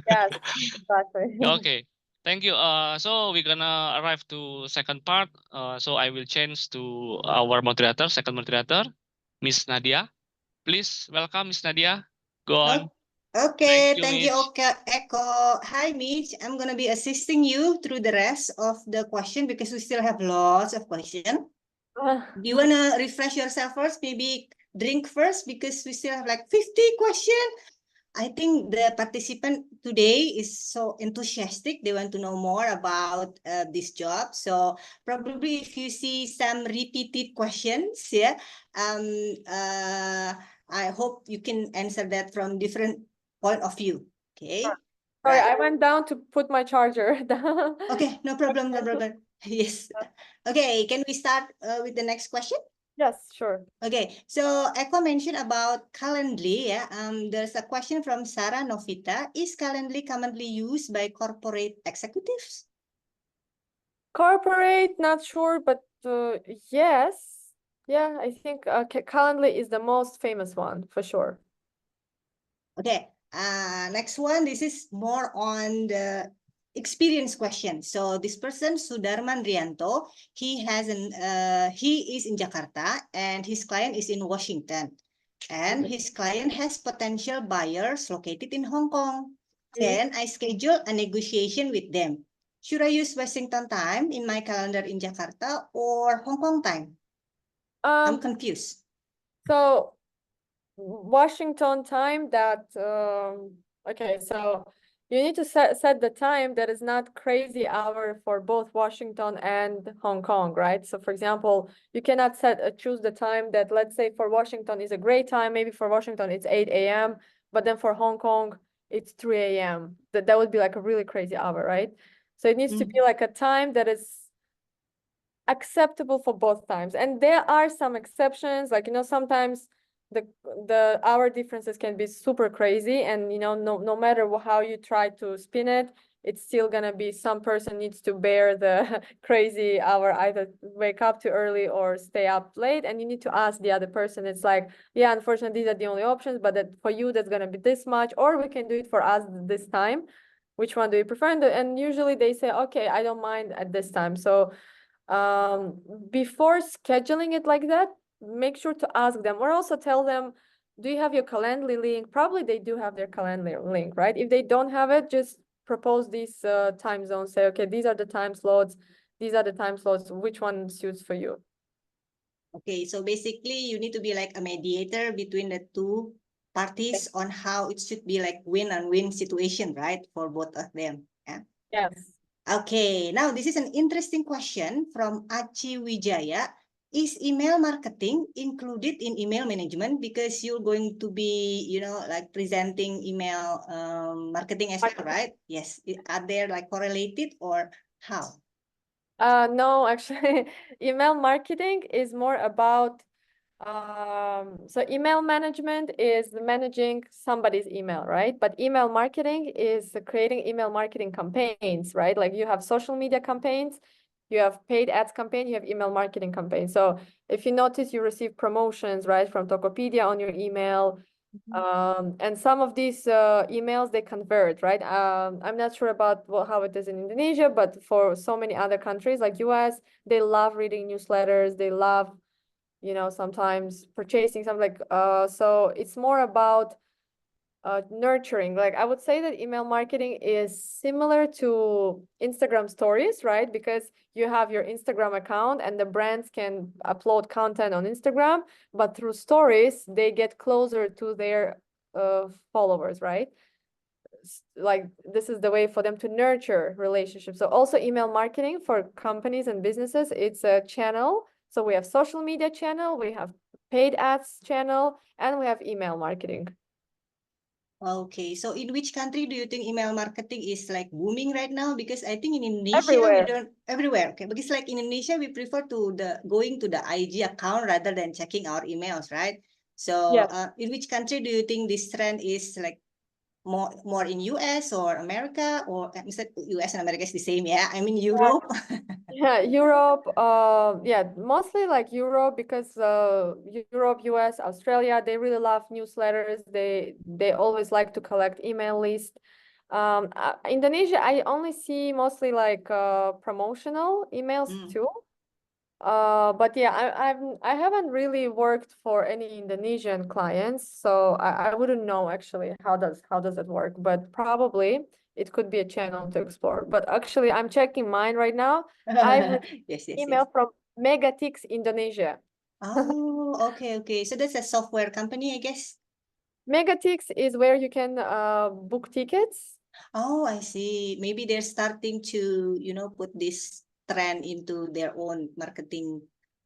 Yes, exactly. Okay, thank you. So we're gonna arrive to second part. So I will change to our moderator, second moderator, Miss Nadia. Please welcome Miss Nadia. Go on. Thank Okay, you, thank you, Miss. Echo. Hi, Mitch. I'm gonna be assisting you through the rest of the question because we still have lots of questions. Do you wanna refresh yourself first? Maybe drink first because we still have like 50 questions. I think the participant today is so enthusiastic. They want to know more about this job. So probably if you see some repeated questions, yeah, I hope you can answer that from different point of view. Okay. Sorry, Right. I went down to put my charger down. Okay, no problem, no problem. Yes. Okay, can we start with the next question? Yes, sure. Okay, so Eko mentioned about Calendly. Yeah, there's a question from Sarah Novita. Is Calendly commonly used by corporate executives? Corporate, not sure, but yes. Yeah, I think Calendly is the most famous one for sure. Okay, next one. This is more on the experience question. So this person, Sudarman Rianto, he is in Jakarta and his client is in Washington. And his client has potential buyers located in Hong Kong. Can I schedule a negotiation with them? Should I use Washington time in my calendar in Jakarta or Hong Kong time? I'm confused. So Washington time that okay, so you need to set the time that is not crazy hour for both Washington and Hong Kong, right? So for example, you cannot choose the time that, let's say, for Washington is a great time, maybe for Washington it's 8 a.m., but then for Hong Kong it's 3 a.m. That would be like a really crazy hour, right? So it needs to be like a time that is acceptable for both times. And there are some exceptions, like, sometimes the hour differences can be super crazy, and no matter how you try to spin it, it's still gonna be some person needs to bear the crazy hour, either wake up too early or stay up late, and you need to ask the other person. It's like, yeah, unfortunately these are the only options, but that for you that's gonna be this much, or we can do it for us this time. Which one do you prefer? And usually they say, okay, I don't mind at this time. So before scheduling it like that, make sure to ask them, or also tell them, do you have your Calendly link? Probably they do have their Calendly link, right? If they don't have it, just propose these time zones. Say, okay, these are the time slots. These are the time slots. Which one suits for you? Okay, so basically you need to be like a mediator between the two parties on how it should be like win-and-win situation, right? For both of them. Yeah. Yes. Okay, now this is an interesting question from Aci Wijaya. Is email marketing included in email management? Because you're going to be, like presenting email marketing as well, right? Yes. Are they like correlated or how? No, actually, email marketing is more about so email management is managing somebody's email, right? But email marketing is creating email marketing campaigns, right? Like you have social media campaigns, you have paid ads campaign, you have email marketing campaigns. So if you notice, you receive promotions, right, from Tokopedia on your email. And some of these emails, they convert, right? I'm not sure about how it is in Indonesia, but for so many other countries like US, they love reading newsletters. They love, sometimes purchasing something like, so it's more about nurturing. Like I would say that email marketing is similar to Instagram stories, right? Because you have your Instagram account and the brands can upload content on Instagram, but through stories, they get closer to their followers, right? Like this is the way for them to nurture relationships. So also email marketing for companies and businesses, it's a channel. So we have social media channel, we have paid ads channel, and we have email marketing. Okay, so in which country do you think email marketing is like booming right now? Because I think in Indonesia Everywhere. we don't everywhere. Okay, because like in Indonesia we prefer to going to the IG account rather than checking our emails, right? So Yes. in which country do you think this trend is like more in US or America, or instead US and America is the same, yeah? I mean Europe. Yeah, Europe, yeah, mostly like Europe, because Europe, US, Australia, they really love newsletters. They always like to collect email list. Indonesia, I only see mostly like promotional emails too. But yeah, I haven't really worked for any Indonesian clients, so I wouldn't know actually how does it work, but probably it could be a channel to explore. But actually, I'm checking mine right now. I've Yes, yes, email yes. from Megatix Indonesia. Oh, okay, okay. So that's a software company, I guess. Megatix is where you can book tickets. Oh, I see. Maybe they're starting to, put this trend into their own marketing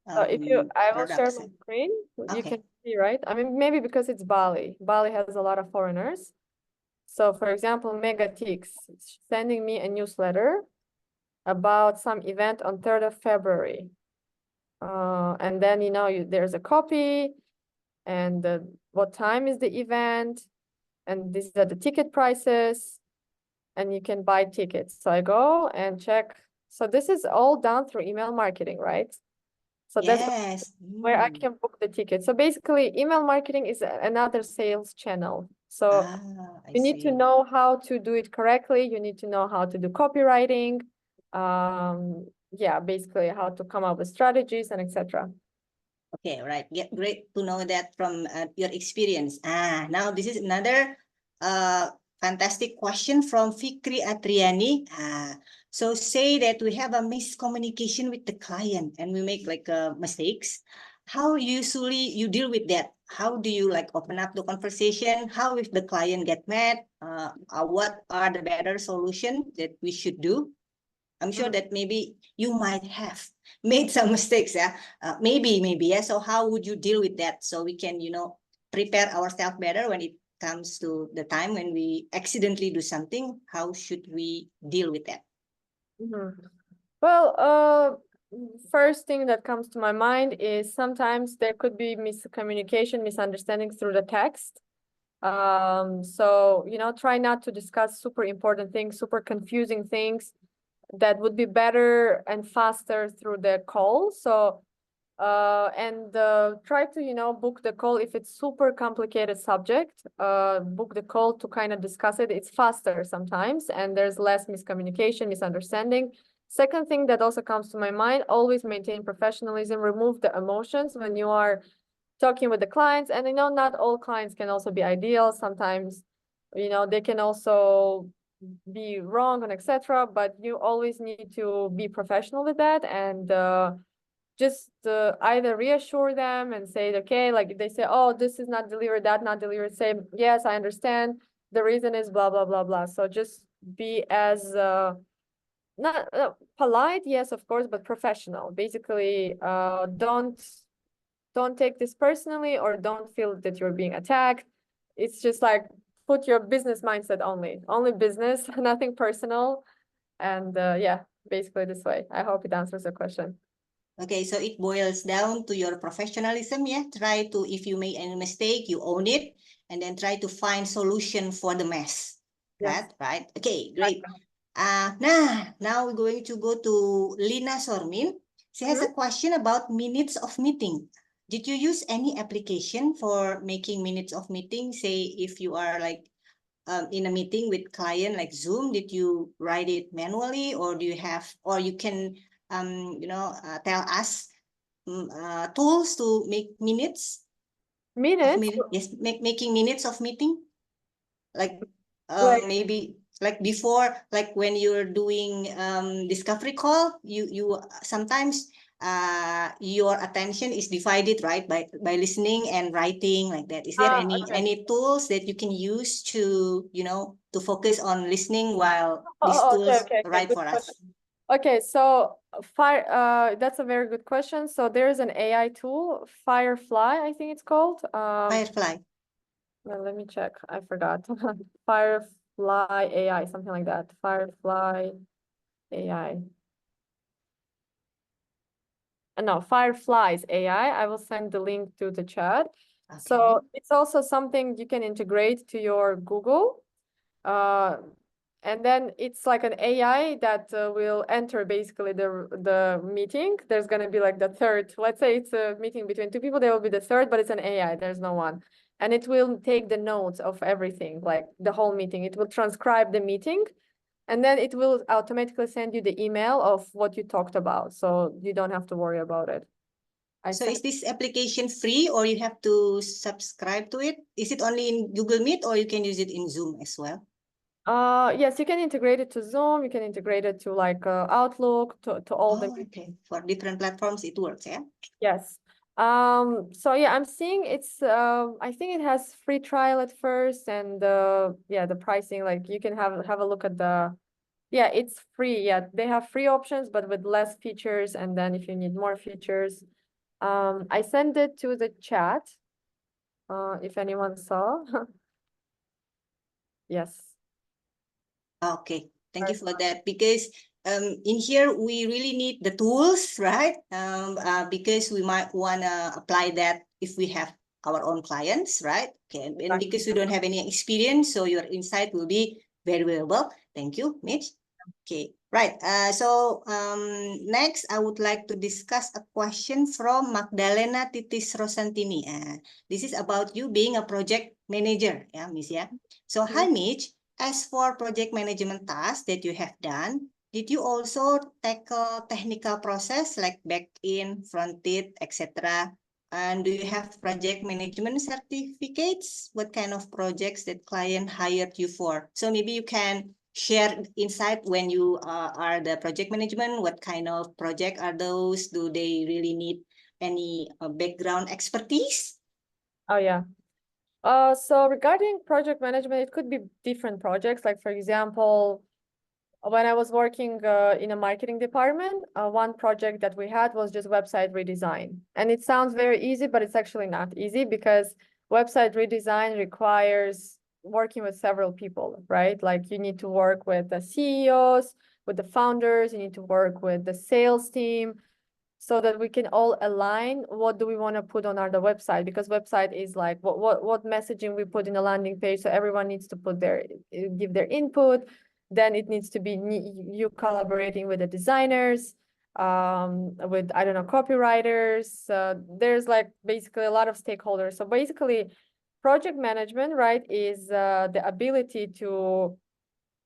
I will share products. my screen. You Okay. can see, right? I mean, maybe because it's Bali. Bali has a lot of foreigners. So for example, Megatix is sending me a newsletter about some event on 3rd of February. And then, there's a copy and what time is the event, and these are the ticket prices, and you can buy tickets. So I go and check. So this is all done through email marketing, right? So that's Yes. where I can book the ticket. So basically, email marketing is another sales channel. So I you need to see. know how to do it correctly. You need to know how to do copywriting. Yeah, basically how to come up with strategies and etc. Okay, right. Great to know that from your experience. Now this is another fantastic question from Fikri Atriani. So say that we have a miscommunication with the client and we make like mistakes. How usually you deal with that? How do you like open up the conversation? How if the client get mad? What are the better solution that we should do? I'm sure that maybe you might have made some mistakes, yeah. Maybe, yeah. So how would you deal with that? So we can, prepare ourselves better when it comes to the time when we accidentally do something. How should we deal with that? Well, first thing that comes to my mind is sometimes there could be miscommunication, misunderstandings through the text. So, try not to discuss super important things, super confusing things. That would be better and faster through the call. So, and try to, book the call if it's super complicated subject. Book the call to kind of discuss it. It's faster sometimes, and there's less miscommunication, misunderstanding. Second thing that also comes to my mind, always maintain professionalism, remove the emotions when you are talking with the clients. And not all clients can also be ideal. Sometimes, they can also be wrong and etc. But you always need to be professional with that, and just either reassure them and say, okay, like if they say, oh, this is not delivered, that not delivered, say, yes, I understand. The reason is blah, blah, blah, blah. So just be as not polite, yes, of course, but professional. Basically, don't take this personally, or don't feel that you're being attacked. It's just like put your business mindset only business, nothing personal. And yeah, basically this way. I hope it answers the question. Okay, so it boils down to your professionalism, yeah. Try to, if you make any mistake, you own it, and then try to find solution for the mess. Yes. Right? Okay, great. Now we're going to go to Lina Sormin. She has a question about minutes of meeting. Did you use any application for making minutes of meeting? Say if you are like in a meeting with client like Zoom, did you write it manually, or do you have, or you can tell us tools to make minutes? Minutes? Yes, making minutes of meeting. Like Like- maybe like before, like when you're doing discovery call, you sometimes your attention is divided, right, by listening and writing like that. Is there any tools that you can use to to focus on listening while these tools write for us? Okay, so that's a very good question. So there's an AI tool, Firefly, I think it's called. Firefly. Well, let me check. I forgot. Firefly AI, something like that. Firefly AI. No, Fireflies AI. I will send the link to the chat. Okay. So it's also something you can integrate to your Google. And then it's like an AI that will enter basically the meeting. There's going to be like the third. Let's say it's a meeting between two people. There will be the third, but it's an AI. There's no one. And it will take the notes of everything, like the whole meeting. It will transcribe the meeting, and then it will automatically send you the email of what you talked about. So you don't have to worry about it. So is this application free or you have to subscribe to it? Is it only in Google Meet or you can use it in Zoom as well? Yes, you can integrate it to Zoom. You can integrate it to like Outlook, to all the. Okay. For different platforms, it works, yeah? Yes. So yeah, I'm seeing it's I think it has free trial at first, and yeah, the pricing, like you can have a look at the, yeah, it's free. Yeah, they have free options, but with less features, and then if you need more features, I sent it to the chat. If anyone saw. Yes. Okay, thank you for that. Because in here we really need the tools, right? Because we might wanna apply that if we have our own clients, right? Okay, and Right. because we don't have any experience, so your insight will be very valuable. Thank you, Mitch. Okay, right. So next I would like to discuss a question from Magdalena Titis Rosantini. This is about you being a project manager, yeah, Miss, yeah. So hi, Mitch. As for project management tasks that you have done, did you also tackle technical process like back-end, front-end, etc.? And do you have project management certificates? What kind of projects that client hired you for? So maybe you can share insight when you are the project management. What kind of project are those? Do they really need any background expertise? Oh yeah. So regarding project management, it could be different projects. Like for example, when I was working in a marketing department, one project that we had was just website redesign. And it sounds very easy, but it's actually not easy because website redesign requires working with several people, right? Like you need to work with the CEOs, with the founders, you need to work with the sales team, so that we can all align what do we want to put on our website, because website is like what messaging we put in a landing page, so everyone needs to put their give their input. Then it needs to be you collaborating with the designers, with I don't know, copywriters. There's like basically a lot of stakeholders. So basically project management, right, is the ability to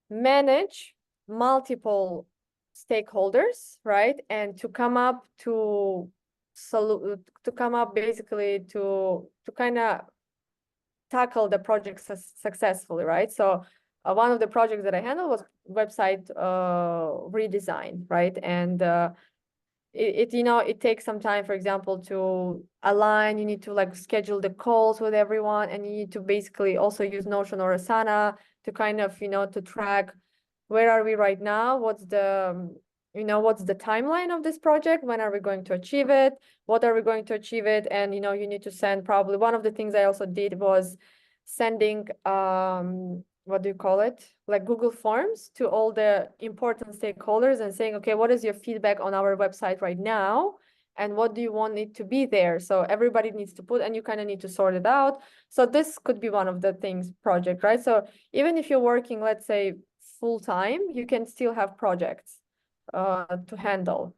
manage multiple stakeholders, right? And to come up basically to kind of tackle the project successfully, right? So one of the projects that I handled was website redesign, right? And it takes some time, for example, to align. You need to like schedule the calls with everyone, and you need to basically also use Notion or Asana to kind of, to track where are we right now, what's the timeline of this project, when are we going to achieve it, what are we going to achieve it. And you need to send, probably one of the things I also did was sending what do you call it, like Google Forms to all the important stakeholders and saying, okay, what is your feedback on our website right now, and what do you want it to be there? So everybody needs to put, and you kind of need to sort it out. So this could be one of the things project, right? So even if you're working, let's say, full time, you can still have projects to handle.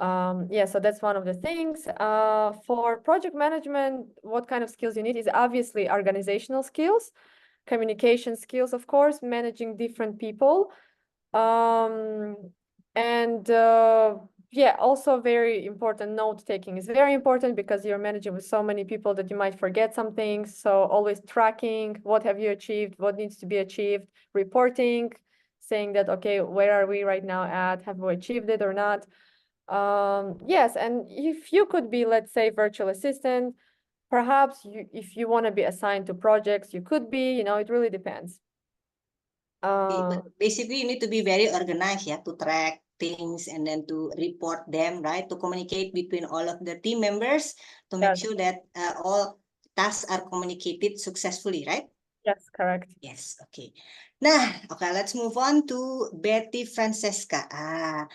Yeah, so that's one of the things. For project management, what kind of skills you need is obviously organizational skills, communication skills, of course, managing different people. And yeah, also very important, note taking is very important, because you're managing with so many people that you might forget some things. So always tracking, what have you achieved, what needs to be achieved, reporting, saying that, okay, where are we right now at, have we achieved it or not? Yes, and if you could be, let's say, virtual assistant, perhaps if you want to be assigned to projects, you could be, it really depends. But basically, you need to be very organized, yeah, to track things and then to report them, right? To communicate between all of the team members to make Yes. sure that all tasks are communicated successfully, right? Yes, correct. Yes, okay. Nah, okay, let's move on to Betty Francesca.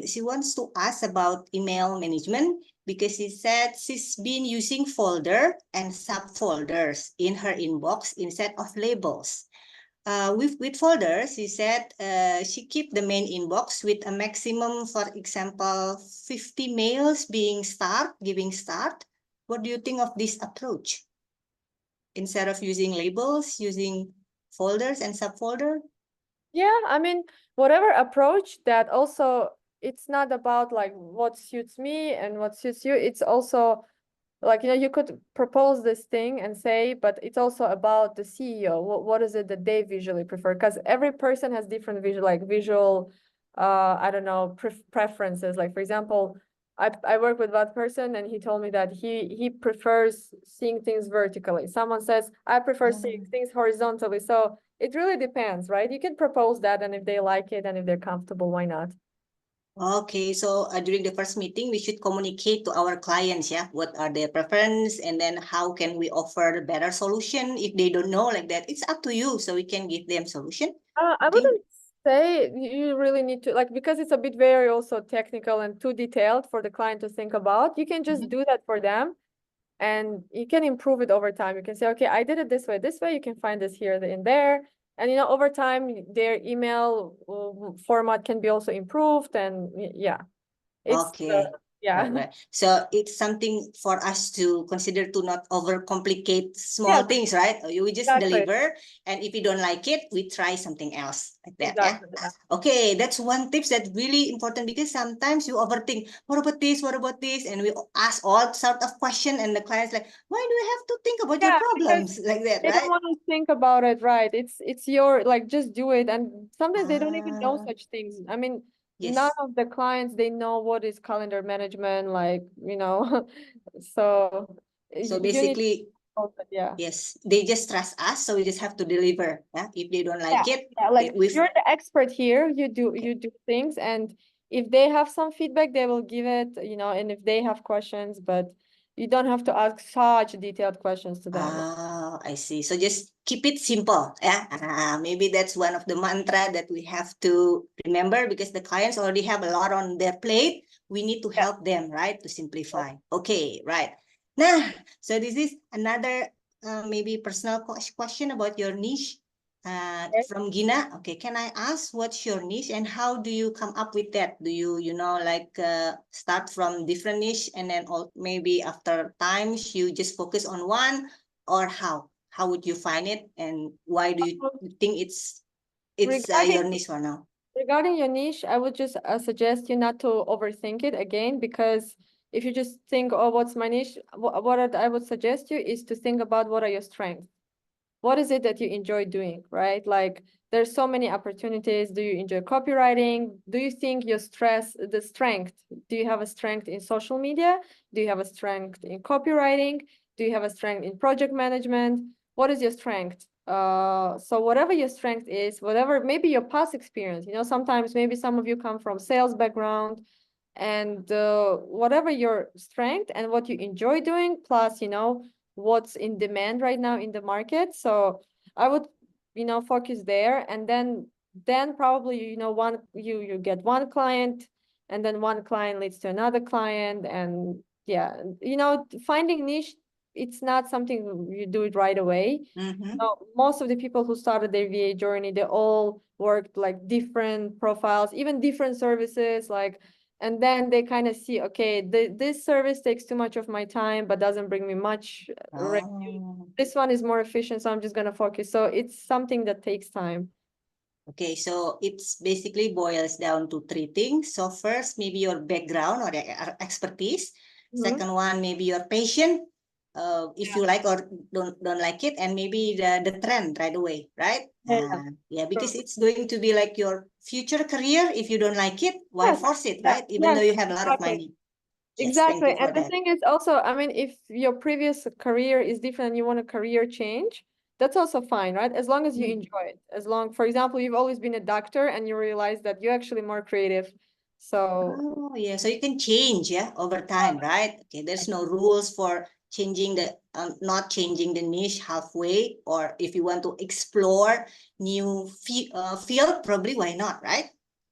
She wants to ask about email management because she said she's been using folder and subfolders in her inbox instead of labels. with folders, she said she keep the main inbox with a maximum, for example, 50 mails giving start. What do you think of this approach? Instead of using labels, using folders and subfolder? Yeah, I mean, whatever approach that also, it's not about like what suits me and what suits you. It's also like, you could propose this thing and say, but it's also about the CEO. What is it that they visually prefer? Because every person has different visual, I don't know, preferences. Like, for example, I work with that person and he told me that he prefers seeing things vertically. Someone says, I prefer seeing things horizontally. So it really depends, right? You can propose that, and if they like it and if they're comfortable, why not? Okay, so during the first meeting, we should communicate to our clients, yeah, what are their preference, and then how can we offer a better solution if they don't know like that. It's up to you, so we can give them solution. I Okay. wouldn't say you really need to, like, because it's a bit very also technical and too detailed for the client to think about. You can just do that for them, and you can improve it over time. You can say, okay, I did it this way, this way. You can find this here in there. And, over time, their email format can be also improved. And yeah, it's, Okay. yeah. Right. So it's something for us to consider to not overcomplicate small Yes, things, right? We just exactly. deliver, and if you don't like it, we try something else like that. Exactly, Yeah. yeah. Okay, that's one tips that's really important, because sometimes you overthink. What about this? What about this? And we ask all sort of question, and the client's like, "Why do you have to think about your Yeah, because problems like that?" they don't Right? want to think about it, right? It's your, like, just do it. And sometimes they don't even know Ah, such things. I mean, none yes. of the clients, they know what is calendar management, like, so So you need basically, to, yeah. yes, they just trust us, so we just have to deliver. Yeah? If they don't like it, Yeah, like, we've you're the expert here, you do things, and if they have some feedback, they will give it, and if they have questions, but you don't have to ask such detailed questions to them. Ah, I see. So just keep it simple. Yeah. Maybe that's one of the mantra that we have to remember, because the clients already have a lot on their plate. We need to Yeah. help them, right? To simplify. Okay, right. Nah, so this is another maybe personal question about your niche. Okay. From Gina. Okay, can I ask what's your niche and how do you come up with that? Do you, start from different niche, and then maybe after times you just focus on one, or how? How would you find it, and why do you think it's your niche for now? Regarding your niche, I would just suggest you not to overthink it again, because if you just think, oh, what's my niche? What I would suggest you is to think about what are your strengths. What is it that you enjoy doing, right? Like, there's so many opportunities. Do you enjoy copywriting? Do you think the strength, do you have a strength in social media? Do you have a strength in copywriting? Do you have a strength in project management? What is your strength? So whatever your strength is, whatever, maybe your past experience, sometimes maybe some of you come from sales background, and whatever your strength and what you enjoy doing, plus, what's in demand right now in the market. So I would, focus there, and then probably, you get one client, and then one client leads to another client. And yeah, finding niche, it's not something you do it right away. Most of the people who started their VA journey, they all worked like different profiles, even different services, like, and then they kind of see, okay, this service takes too much of my time but doesn't bring me much revenue. Oh. This one is more efficient, so I'm just going to focus. So it's something that takes time. Okay, so it's basically boils down to three things. So first, maybe your background or expertise. Second one, maybe your passion, if you like or don't like it, and maybe the trend right away, right? Yeah, because it's going to be like your future career. If you don't like it, why Yes, force it, yeah, right? Even though you have a lot of money. Yes, thank exactly. you for And the that. thing is also, I mean, if your previous career is different and you want a career change, that's also fine, right? As long as you enjoy it. For example, you've always been a doctor and you realize that you're actually more creative. So Oh, yeah. So you can change, yeah, over time, right? Okay. There's no rules for changing not changing the niche halfway, or if you want to explore new field, probably why not, right?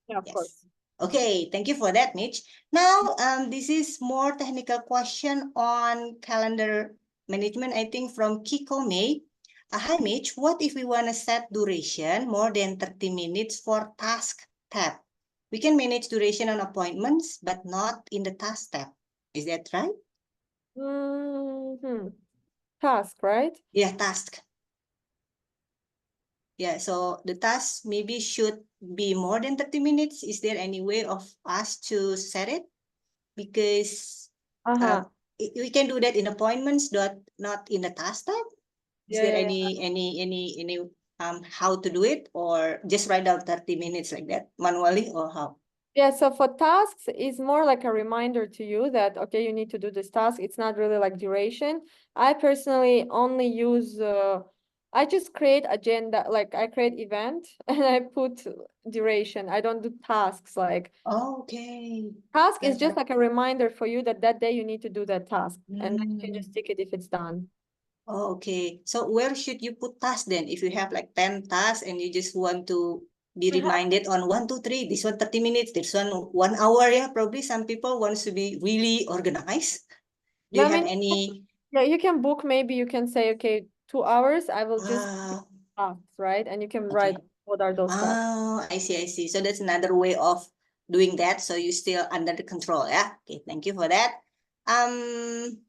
yeah, of course. Okay. Thank you for that, Mitch. Now, this is more technical question on calendar management, I think from Kiko May. Hi Mitch, what if we want to set duration more than 30 minutes for task tab? We can manage duration on appointments, but not in the task tab. Is that right? Task, right? Yeah, task. Yeah, so the task maybe should be more than 30 minutes. Is there any way of us to set it? Because we can do that in appointments, but not in the task tab. Is there any how to do it, or just write down 30 minutes like that manually, or how? Yeah, so for tasks, it's more like a reminder to you that, okay, you need to do this task. It's not really like duration. I personally only use, I just create agenda, like I create event and I put duration. I don't do tasks like. Okay. Task is just like a reminder for you that that day you need to do that task, and then you can Mm. just tick it if it's done. Oh, okay. So where should you put tasks then? If you have like 10 tasks and you just want to be reminded on 1, 2, 3, this one 30 minutes, this one 1 hour, yeah, probably some people wants to be really organized. Do you I have mean, any? yeah, you can book, maybe you can say, okay, 2 hours, I will just tasks, right? And you can write what are those tasks. Oh, I see, I see. So that's another way of doing that. So you still under the control, yeah? Okay, thank you for that.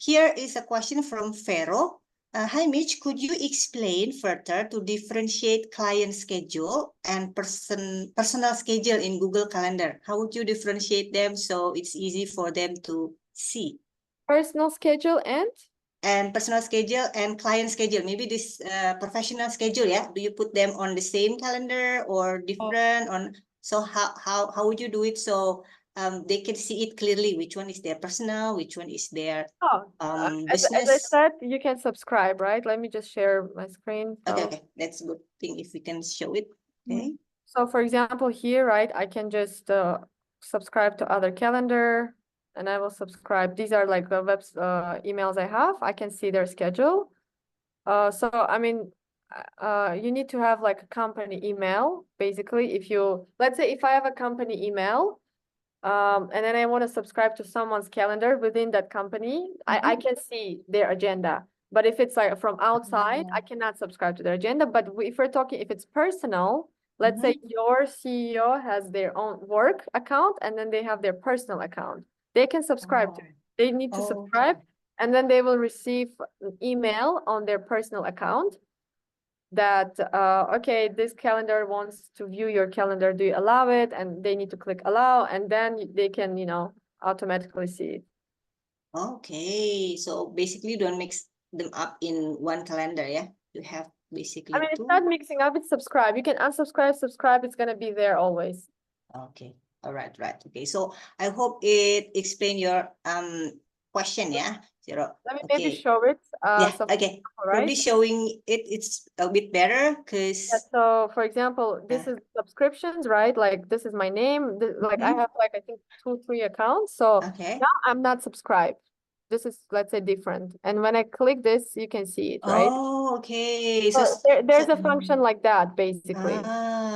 Here is a question from Vero. Hi, Mitch, could you explain further to differentiate client schedule and personal schedule in Google Calendar? How would you differentiate them so it's easy for them to see? Personal schedule and personal schedule and client schedule. Maybe this professional schedule, yeah? Do you put them on the same calendar or different on? So how would you do it so they can see it clearly, which one is their personal, which one is their as I business? said, you can subscribe, right? Let me just share my screen. Okay, that's a good thing if we can show it. Okay. So for example, here, right, I can just subscribe to other calendar, and I will subscribe. These are like the emails I have. I can see their schedule. So I mean, you need to have like a company email. Basically, if you, let's say if I have a company email, and then I want to subscribe to someone's calendar within that company, I can see their agenda. But if it's like from outside, I cannot subscribe to their agenda. But if we're talking, if it's personal, let's say your CEO has their own work account and then they have their personal account. They can subscribe to it. They need to subscribe, and then they will receive an email on their personal account that, okay, this calendar wants to view your calendar. Do you allow it? And they need to click allow, and then they can, automatically see it. Okay, so basically don't mix them up in one calendar, yeah? You have basically I mean, it's two. not mixing up, it's subscribe. You can unsubscribe, subscribe, it's gonna be there always. Okay, all right, right. Okay, so I hope it explained your question, yeah? Zero. Let me maybe Okay. show it. Yeah, So okay. right? Probably showing it's a bit better because Yeah, so for example, this is subscriptions, right? Like this is my name. Like I have like I think 2, 3 accounts. So okay. now I'm not subscribed. This is, let's say, different. And when I click this, you can see it, right? Oh, okay. So there's a function like that, basically.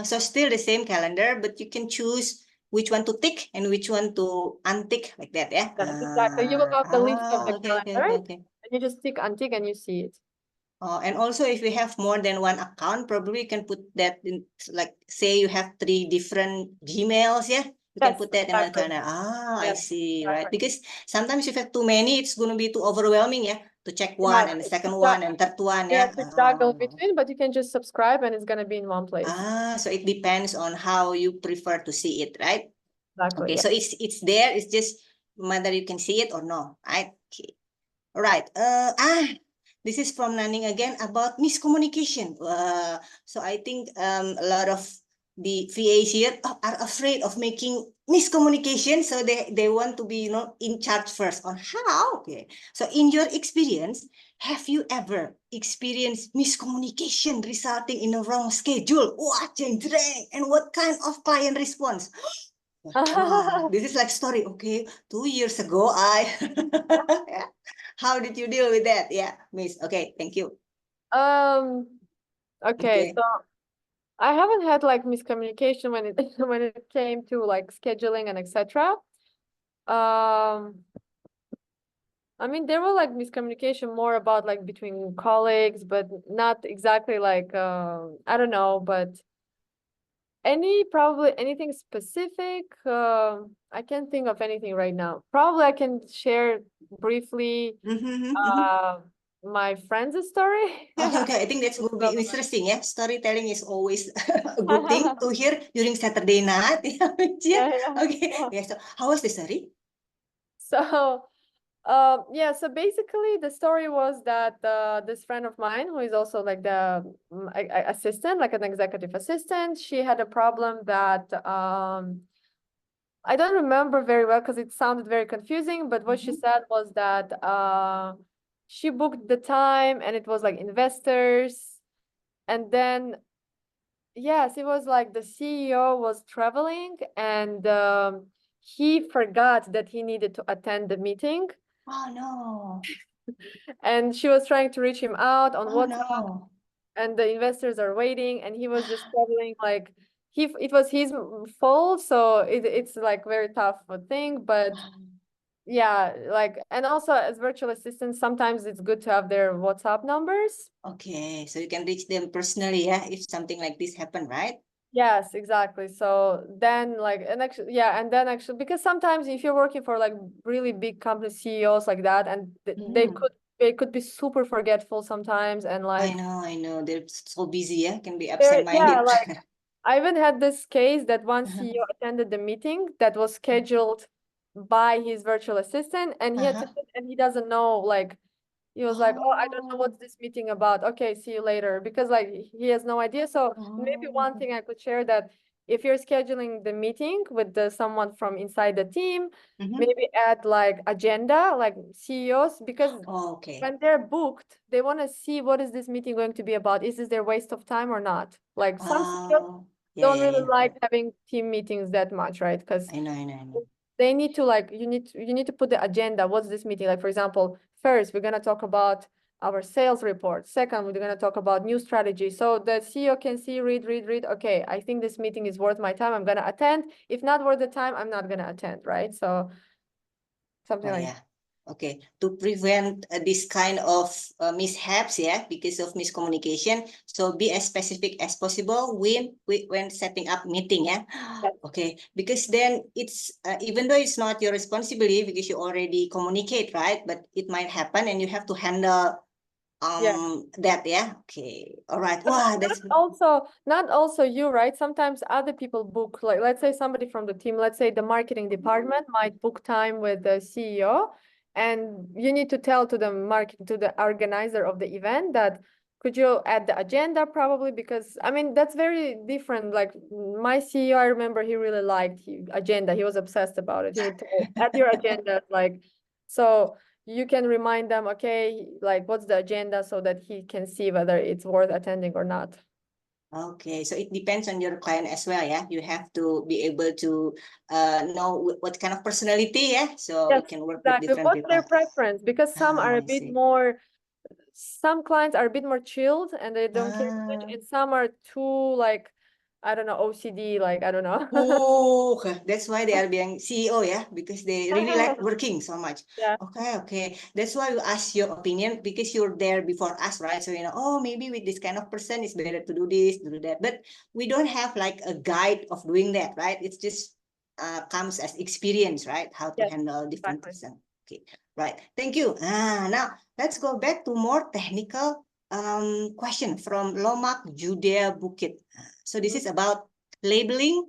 So still the same calendar, but you can choose which one to tick and which one to untick, like that, yeah? Exactly. You will go to the list of the Okay, calendar, okay. and you just tick, untick, and you see it. And also if we have more than one account, probably you can put that in, like say you have 3 different Gmails, yeah? You can put that in one calendar. I see, right? Because sometimes if you have too many, it's going to be too overwhelming, yeah? To check one and the second one and third one, yeah? To juggle between, but you can just subscribe and it's going to be in one place. So it depends on how you prefer to see it, right? Exactly. Okay, so it's there. It's just whether you can see it or no, right? Okay. All right. This is from Naning again about miscommunication. So I think a lot of the VAs here are afraid of making miscommunication, so they want to be in charge first on how. Okay. So in your experience, have you ever experienced miscommunication resulting in a wrong schedule? What, and what kind of client response? This is like story. Okay, 2 years ago, yeah. How did you deal with that? Yeah, Miss. Okay, thank you. Okay, so I haven't had like miscommunication when it when it came to like scheduling and etc. I mean, there were like miscommunication more about like between colleagues, but not exactly like I don't know, but probably anything specific. I can't think of anything right now. Probably I can share briefly my friend's story. Okay, okay. I think that will be interesting. Yeah, storytelling is always a good thing to hear during Saturday night. Yeah, Yeah, yeah. Okay. Yeah. So, how was the story? So, yeah, so basically the story was that this friend of mine, who is also like the assistant, like an executive assistant, she had a problem that I don't remember very well because it sounded very confusing, but what she said was that she booked the time and it was like investors, and then yes, it was like the CEO was traveling and he forgot that he needed to attend the meeting. Oh no. And she was trying to reach him out on Oh WhatsApp, no. and the investors are waiting, and he was just struggling like it was his fault, so it's like very tough thing, but yeah, like, and also as virtual assistants, sometimes it's good to have their WhatsApp numbers. Okay, so you can reach them personally, yeah, if something like this happen, right? Yes, exactly. So then like, and actually, yeah, and then actually, because sometimes if you're working for like really big company CEOs like that, and they could be super forgetful sometimes, and like I know. They're so busy, yeah, can be they're, yeah, absent-minded. like I even had this case that one CEO attended the meeting that was scheduled by his virtual assistant, and he attended and he doesn't know, like he was like, oh, I don't know what's this meeting about. Okay, see you later. Because like he has no idea. So maybe one thing I could share, that if you're scheduling the meeting with someone from inside the team, maybe add like agenda, like CEOs, because Okay. when they're booked, they want to see what is this meeting going to be about. Is this their waste of time or not? Like some CEOs don't really like having team meetings that much, right? Because I know. they need to like you need to put the agenda. What's this meeting? Like, for example, first we're gonna talk about our sales report. Second, we're gonna talk about new strategy. So the CEO can see, read. Okay, I think this meeting is worth my time. I'm gonna attend. If not worth the time, I'm not gonna attend, right? So something like yeah. Okay, to prevent this kind of mishaps, yeah, because of miscommunication. So be as specific as possible when setting up meeting, yeah. Yes. Okay, because then it's even though it's not your responsibility because you already communicate, right? But it might happen, and you have to handle that, yeah. Okay, all right. Wow, that's not also you, right? Sometimes other people book, like let's say somebody from the team, let's say the marketing department might book time with the CEO, and you need to tell to the organizer of the event that could you add the agenda, probably, because I mean that's very different. Like my CEO, I remember he really liked agenda. He was obsessed about it. He would tell, add your agenda, like, so you can remind them, okay, like what's the agenda, so that he can see whether it's worth attending or not. Okay, so it depends on your client as well, yeah. You have to be able to know what kind of personality, yeah. So Yes, you can work with exactly. different What's their people. preference? Because some are a I bit see. more, some clients are a bit more chilled and they don't care too much, Ah. and some are too like, I don't know, OCD, like I don't know. Oh, that's why they are being CEO, yeah, because they really like working so much. Yeah. Okay. That's why we ask your opinion because you're there before us, right? So, oh, maybe with this kind of person, it's better to do this, to do that. But we don't have like a guide of doing that, right? It's just comes as experience, right? How to Yes, handle different exactly. person. Okay, right. Thank you. Now let's go back to more technical question from Lomak Judea Bukit. So this is about labeling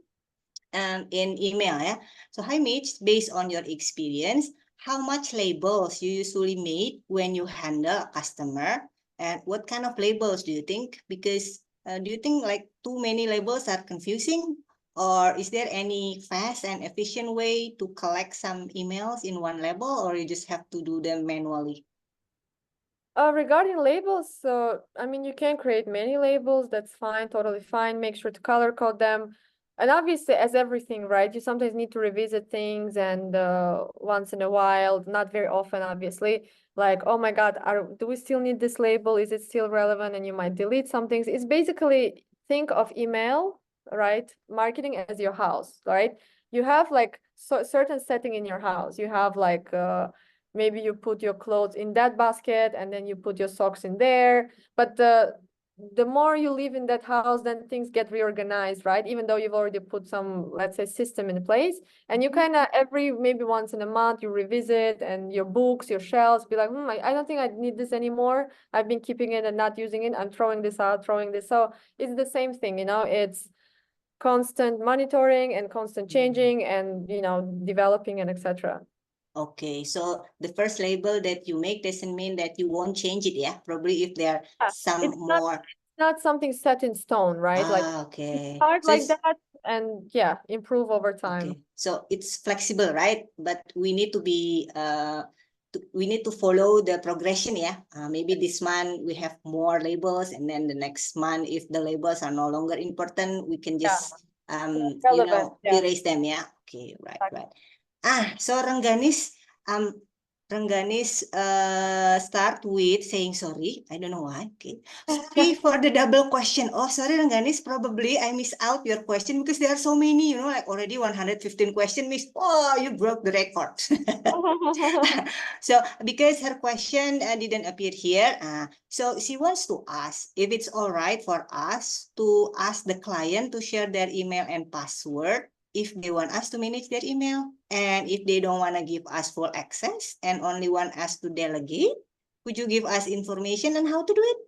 in email, yeah. So hi Mitch, based on your experience, how much labels you usually make when you handle a customer, and what kind of labels do you think? Because do you think like too many labels are confusing, or is there any fast and efficient way to collect some emails in one label, or you just have to do them manually? Regarding labels, so I mean, you can create many labels. That's fine, totally fine. Make sure to color code them. And obviously, as everything, right, you sometimes need to revisit things, and once in a while, not very often, obviously, like, oh my God, do we still need this label? Is it still relevant? And you might delete some things. It's basically, think of email, right, marketing as your house, right? You have like certain setting in your house. You have like maybe you put your clothes in that basket and then you put your socks in there. But the more you live in that house, then things get reorganized, right? Even though you've already put some, let's say, system in place, and you kind of maybe once in a month you revisit, and your books, your shelves, be like, I don't think I need this anymore. I've been keeping it and not using it. I'm throwing this out, throwing this. So it's the same thing, it's constant monitoring and constant changing and, developing and etc. Okay, so the first label that you make doesn't mean that you won't change it, yeah? Probably if there are some It's more. not something set in stone, right? Like Okay. start So like it's, that and improve over time. okay, so it's flexible, right? But we need to be we need to follow the progression, yeah. Maybe this month we have more labels, and then the next month, if the labels are no longer important, we can just Relevant, erase them, yeah. Okay, right, right. So Rengganis start with saying sorry. I don't know why. Okay. Sorry for the double question. Oh, sorry, Rengganis. Probably I missed out your question because there are so many, like already 115 questions. Miss, oh, you broke the record. So because her question didn't appear here, so she wants to ask if it's all right for us to ask the client to share their email and password if they want us to manage their email, and if they don't want to give us full access and only want us to delegate. Could you give us information on how to do it?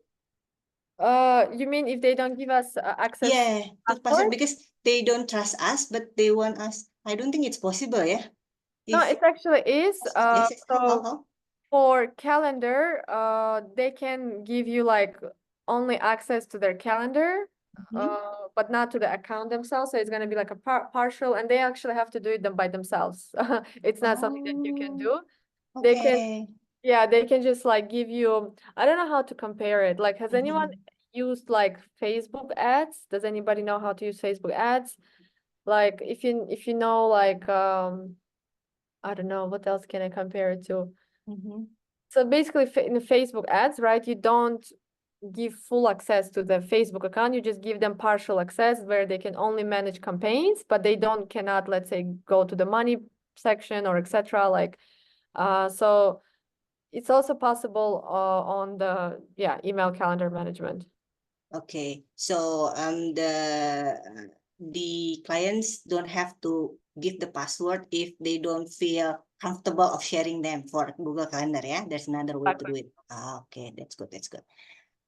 You mean if they don't give us access? Yeah, to password, password? because they don't trust us, but they want us. I don't think it's possible, yeah? No, it actually is. Yes, yes. So for Calendar, they can give you like only access to their calendar, but not to the account themselves. So it's going to be like a partial, and they actually have to do it by themselves. It's not something that you can do. They can, Okay. they can just like give you, I don't know how to compare it. Like, has anyone used like Facebook ads? Does anybody know how to use Facebook ads? Like if you know, like, I don't know, what else can I compare it to? So basically in the Facebook ads, right, you don't give full access to the Facebook account. You just give them partial access where they can only manage campaigns, but they cannot, let's say, go to the money section or etc. Like, so it's also possible on the email calendar management. Okay, so the clients don't have to give the password if they don't feel comfortable of sharing them for Google Calendar, yeah? There's another way to do it. Okay, that's good, that's good.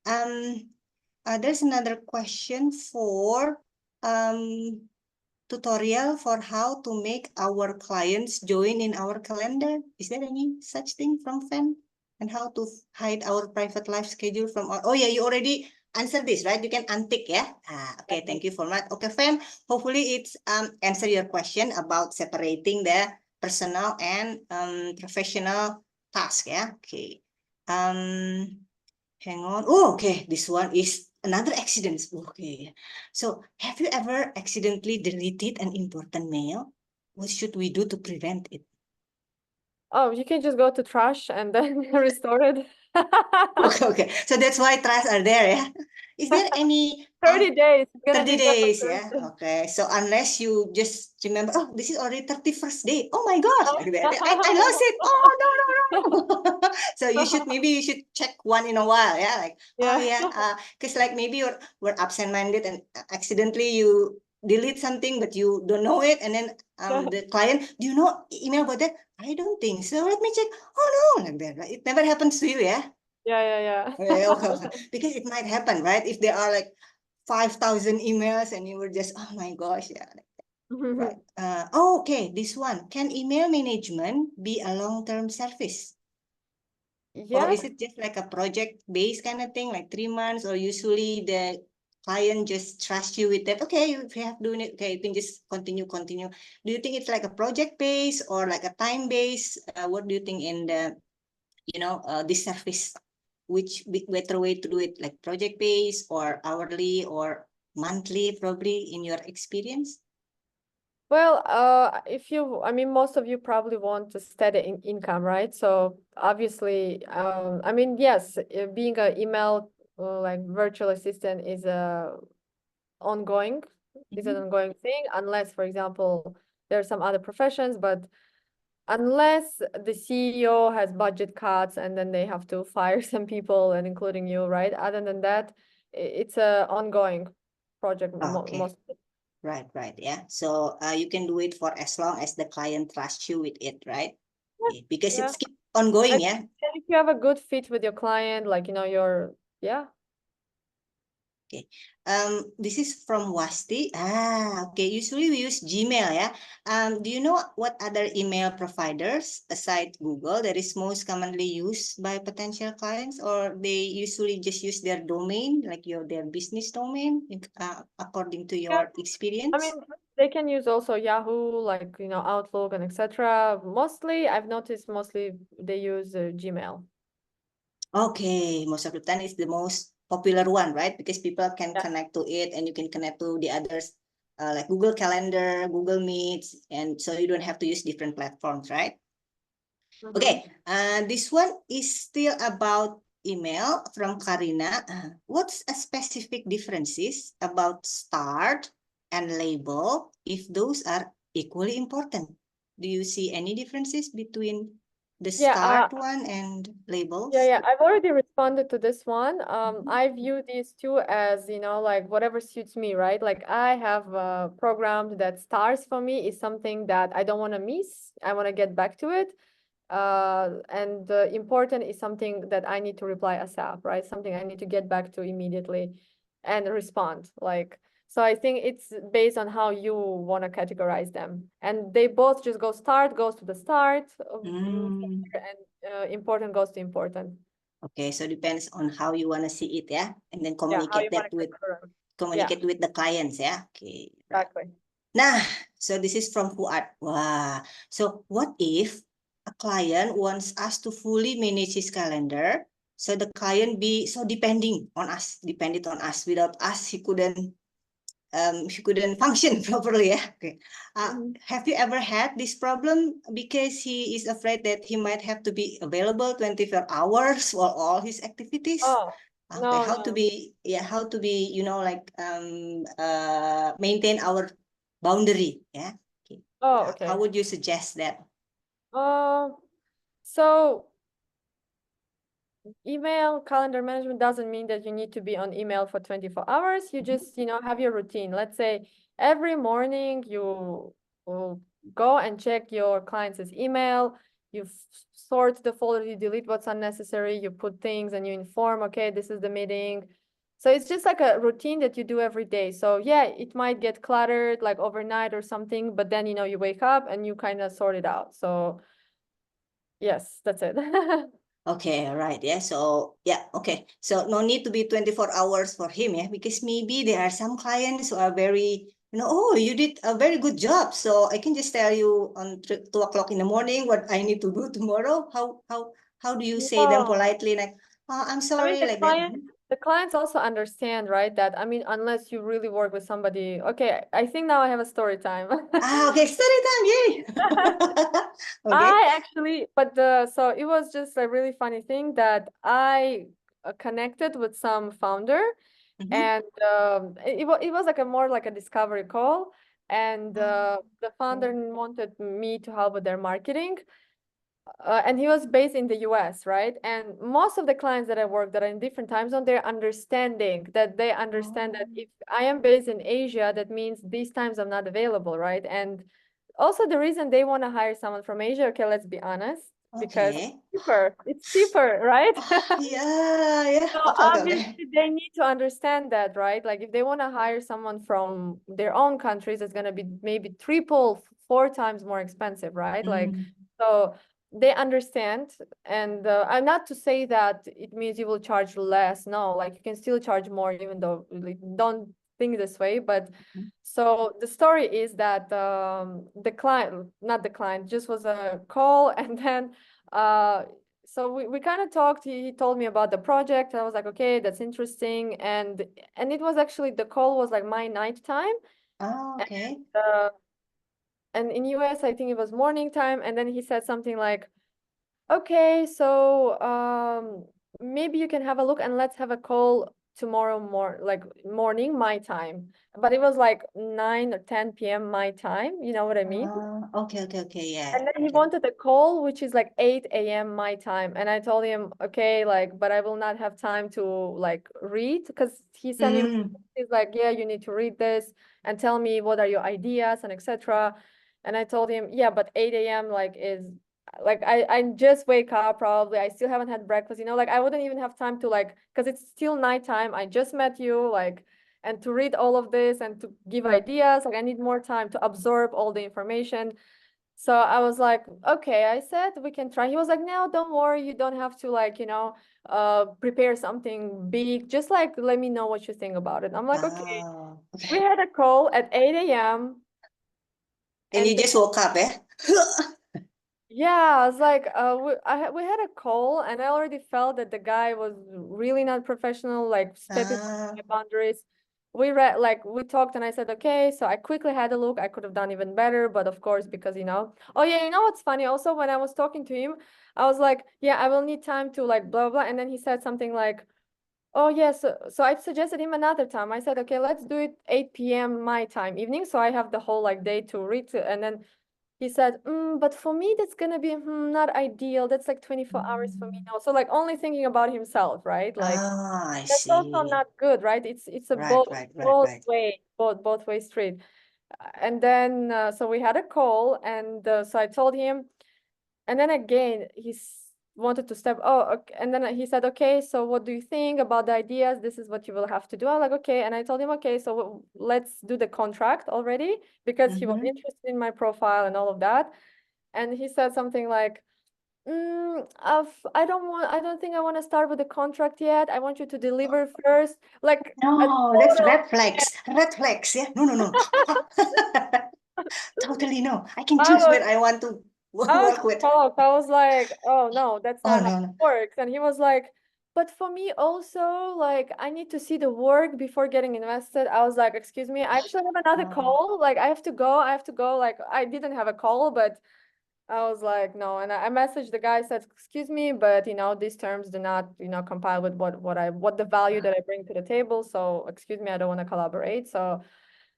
There's another question for tutorial for how to make our clients join in our calendar. Is there any such thing from Fan? And how to hide our private life schedule from our, oh yeah, you already answered this, right? You can untick, yeah? Okay, thank you for that. Okay, Fan, hopefully it's answer your question about separating the personal and professional task, yeah? Okay. Hang on. Oh, okay. This one is another accident. Okay. So have you ever accidentally deleted an important mail? What should we do to prevent it? Oh, you can just go to trash and then restore it. Okay. So that's why trash are there, yeah? Is there any 30 days. It's gonna 30 be done in days, 30 yeah? days. Okay. So unless you just remember, oh, this is already 31st day. Oh my gosh, like that. I lost it. Oh, no, no, no. So maybe you should check one in a while, yeah? Like, oh yeah, because like maybe we're absent-minded and accidentally you delete something, but you don't know it. And then the client, do you know email about that? I don't think so. Let me check. Oh no, like that. Right? It never happens to you, yeah? Yeah. Because it might happen, right? If there are like 5,000 emails and you were just, oh my gosh, yeah. Right. Okay, this one. Can email management be a long-term service? Or is it just like a project-based kind of thing, like 3 months, or usually the client just trusts you with that? Okay, if you have doing it, okay, you can just continue. Do you think it's like a project-based or like a time-based? What do you think in the, this service? Which better way to do it, like project-based or hourly or monthly, probably in your experience? Well, I mean, most of you probably want a steady income, right? So obviously, I mean, yes, being an email like virtual assistant is ongoing, is an ongoing thing, unless, for example, there are some other professions, but unless the CEO has budget cuts and then they have to fire some people and including you, right? Other than that, it's a ongoing project Okay. mostly. Right, yeah. So you can do it for as long as the client trusts you with it, right? Okay, because Yeah. it's keep ongoing, And yeah. and if you have a good fit with your client, like, you know, yeah. Okay. This is from Wasti. Okay. Usually we use Gmail, yeah. Do you know what other email providers aside Google that is most commonly used by potential clients, or they usually just use their domain, like their business domain, according to your experience? I mean, they can use also Yahoo, like, you know, Outlook and etc. Mostly, I've noticed they use Gmail. Okay, most of the time it's the most popular one, right? Because people can Yeah. connect to it and you can connect to the others, like Google Calendar, Google Meets, and so you don't have to use different platforms, right? Mhm. Okay, this one is still about email from Karina. What's a specific differences about start and label if those are equally important? Do you see any differences between the Yeah, start one and labels? Yeah, I've already responded to this one. I view these two as, you know, like whatever suits me, right? Like I have programmed that stars for me is something that I don't want to miss. I want to get back to it. And important is something that I need to reply ASAP, right? Something I need to get back to immediately and respond. Like, so I think it's based on how you want to categorize them. And they both just start goes to the start, and important goes to important. Okay, so depends on how you want to see it, yeah, and then Yeah, how you communicate want that to with categorize. the clients, yeah. Okay, right. Exactly. Nah, so this is from Fuad. Wow. So what if a client wants us to fully manage his calendar? So the client be so dependent on us. Without us, he couldn't function properly. Yeah. Okay. Have you ever had this problem because he is afraid that he might have to be available 24 hours for all his activities? Oh, Okay, no, how to be, like maintain our boundary, yeah. Okay. Oh, okay. How would you suggest that? So email calendar management doesn't mean that you need to be on email for 24 hours. You just, you know, have your routine. Let's say every morning you will go and check your client's email. You sort the folder, you delete what's unnecessary, you put things and you inform, okay, this is the meeting. So it's just like a routine that you do every day. So yeah, it might get cluttered like overnight or something, but then, you know, you wake up and you kind of sort it out. So yes, that's it. Okay, right, yeah. So yeah, okay. So no need to be 24 hours for him, yeah, because maybe there are some clients who are very, oh, you did a very good job. So I can just tell you on 2 o'clock in the morning what I need to do tomorrow. How do you say them No. politely, like, oh, I'm I mean, sorry, like that? the clients also understand, right? That, I mean, unless you really work with somebody. Okay, I think now I have a story time. Okay, story time, yay. Okay. I actually, so it was just a really funny thing that I connected with some founder, Mhm. and it was like more like a discovery call, and the founder wanted me to help with their marketing. And he was based in the US, right? And most of the clients that I work that are in different time zone, they understand that if I am based in Asia, that means these times I'm not available, right? And also the reason they want to hire someone from Asia, okay, let's be honest, because Okay. it's cheaper, right? Yeah. So Okay. obviously they need to understand that, right? Like if they want to hire someone from their own countries, it's going to be maybe triple, 4 times more expensive, right? Like, so they understand. And I'm not to say that it means you will charge less. No, like you can still charge more, even though like, don't think this way. But so the story is that the client, not the client, just was a call, and then so we kind of talked. He told me about the project. I was like, okay, that's interesting. And it was actually, the call was like my night time. Oh, okay. And in US, I think it was morning time. And then he said something like, okay, so maybe you can have a look and let's have a call tomorrow morning my time, but it was like 9 or 10 p.m. my time. You know what I mean? Okay, yeah. And then he Okay. wanted a call, which is like 8 a.m. my time. And I told him, okay, like, but I will not have time to like read, because he sent me, he's like, yeah, you need to read this and tell me what are your ideas and etc. And I told him, yeah, but 8 a.m. like is like I just wake up probably. I still haven't had breakfast, you know, like I wouldn't even have time to like, because it's still nighttime. I just met you, like, and to read all of this and to give ideas, like I need more time to absorb all the information. So I was like, okay, I said we can try. He was like, no, don't worry, you don't have to like, you know, prepare something big. Just like let me know what you think about it. I'm like, okay. We had a call at 8 a.m. And you just woke up, eh? Yeah, I was like, we had a call, and I already felt that the guy was really not professional, like stepping on my boundaries. We talked, and I said, okay. So I quickly had a look. I could have done even better, but of course, because you know, oh yeah, you know what's funny? Also, when I was talking to him, I was like, yeah, I will need time to like blah blah, and then he said something like, oh yes, so I suggested him another time. I said, okay, let's do it 8 p.m. my time, evening, so I have the whole like day to read, and then. He said, but for me, that's gonna be not ideal. That's like 24 hours for me now. So like only thinking about himself, right? Like I that's also see. not good, right? It's a Right. both way street. And then so we had a call, and so I told him, and then again wanted to step. Oh, okay. And then he said, okay, so what do you think about the ideas? This is what you will have to do. I'm like, okay. And I told him, okay, so let's do the contract already, because he was interested in my profile and all of that. And he said something like, I don't think I want to start with the contract yet. I want you to deliver first. Like No, that's red flags. Red flags, yeah. No. Totally no. I can choose where I want to work with. I was like, oh no, that's not how it No. works. And he was like, but for me also, like I need to see the work before getting invested. I was like, excuse me, I actually have another call. Like I have to go. Like I didn't have a call, but I was like, no. And I messaged the guy, said, excuse me, but you know, these terms do not, you know, compile with what the value that I bring to the table. So excuse me, I don't want to collaborate. So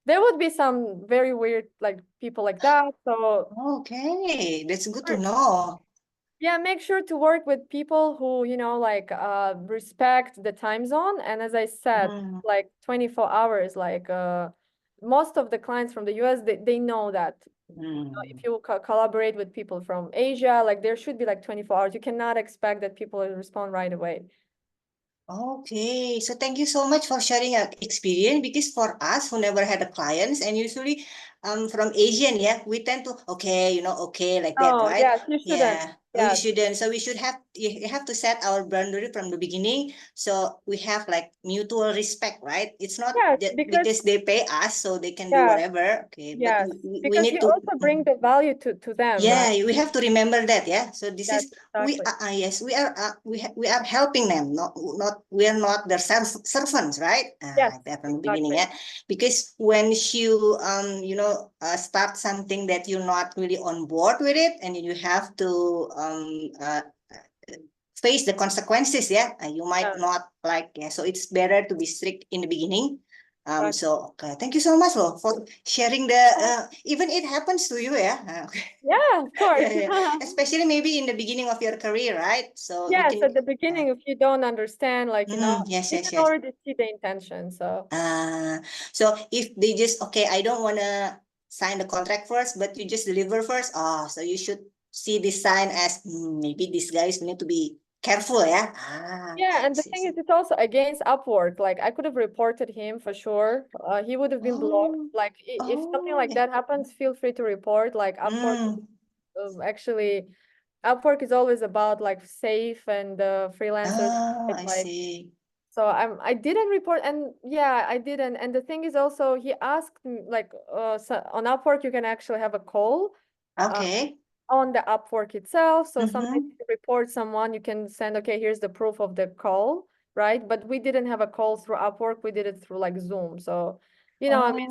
there would be some very weird like people like that. So Okay, that's good to know. yeah, make sure to work with people who, you know, like respect the time zone. And as I said, like 24 hours, like most of the clients from the US, they know that if you collaborate with people from Asia, like there should be like 24 hours. You cannot expect that people will respond right away. Okay, so thank you so much for sharing your experience, because for us who never had a clients, and usually from Asian, yeah, we tend to like that, Oh, right? yes, you shouldn't. Yeah, Yes. we shouldn't. So you have to set our boundary from the beginning. So we have like mutual respect, right? It's not Yes, because they pay us so they can do whatever. Okay, but yes, we because need you to. also bring the value to them, Yeah, right? we have to remember that. Yeah, so this Yes, is exactly. yes, we are helping them. Not we are not their servants, right? Yes, Like that from the exactly. beginning. Yeah, because when you start something that you're not really on board with it, and you have to face the consequences. Yeah, you might not like. Yeah, so it's better to be strict in the beginning. So okay, thank you so much for sharing the even it happens to you, yeah. Okay. Yeah, of course. Yeah. Especially maybe in the beginning of your career, right? So you Yes, can at the beginning, if you don't understand, like, you know, yes, you yes, can yes. already see the intention. So So if they just I don't want to sign the contract first, but you just deliver first. So you should see this sign as maybe these guys need to be careful, yeah. yeah, and the thing is, it's also against Upwork. Like I could have reported him for sure. He would have been blocked. Like if something like that happens, feel free to report. Like Upwork, actually, Upwork is always about like safe and freelancers. It's I like see. so I didn't report, and yeah, I didn't. And the thing is also he asked me like so on Upwork you can actually have a call. Okay. On the Upwork itself. So sometimes you report someone, you can send, okay, here's the proof of the call, right? But we didn't have a call through Upwork. We did it through like Zoom. So, you know, I mean,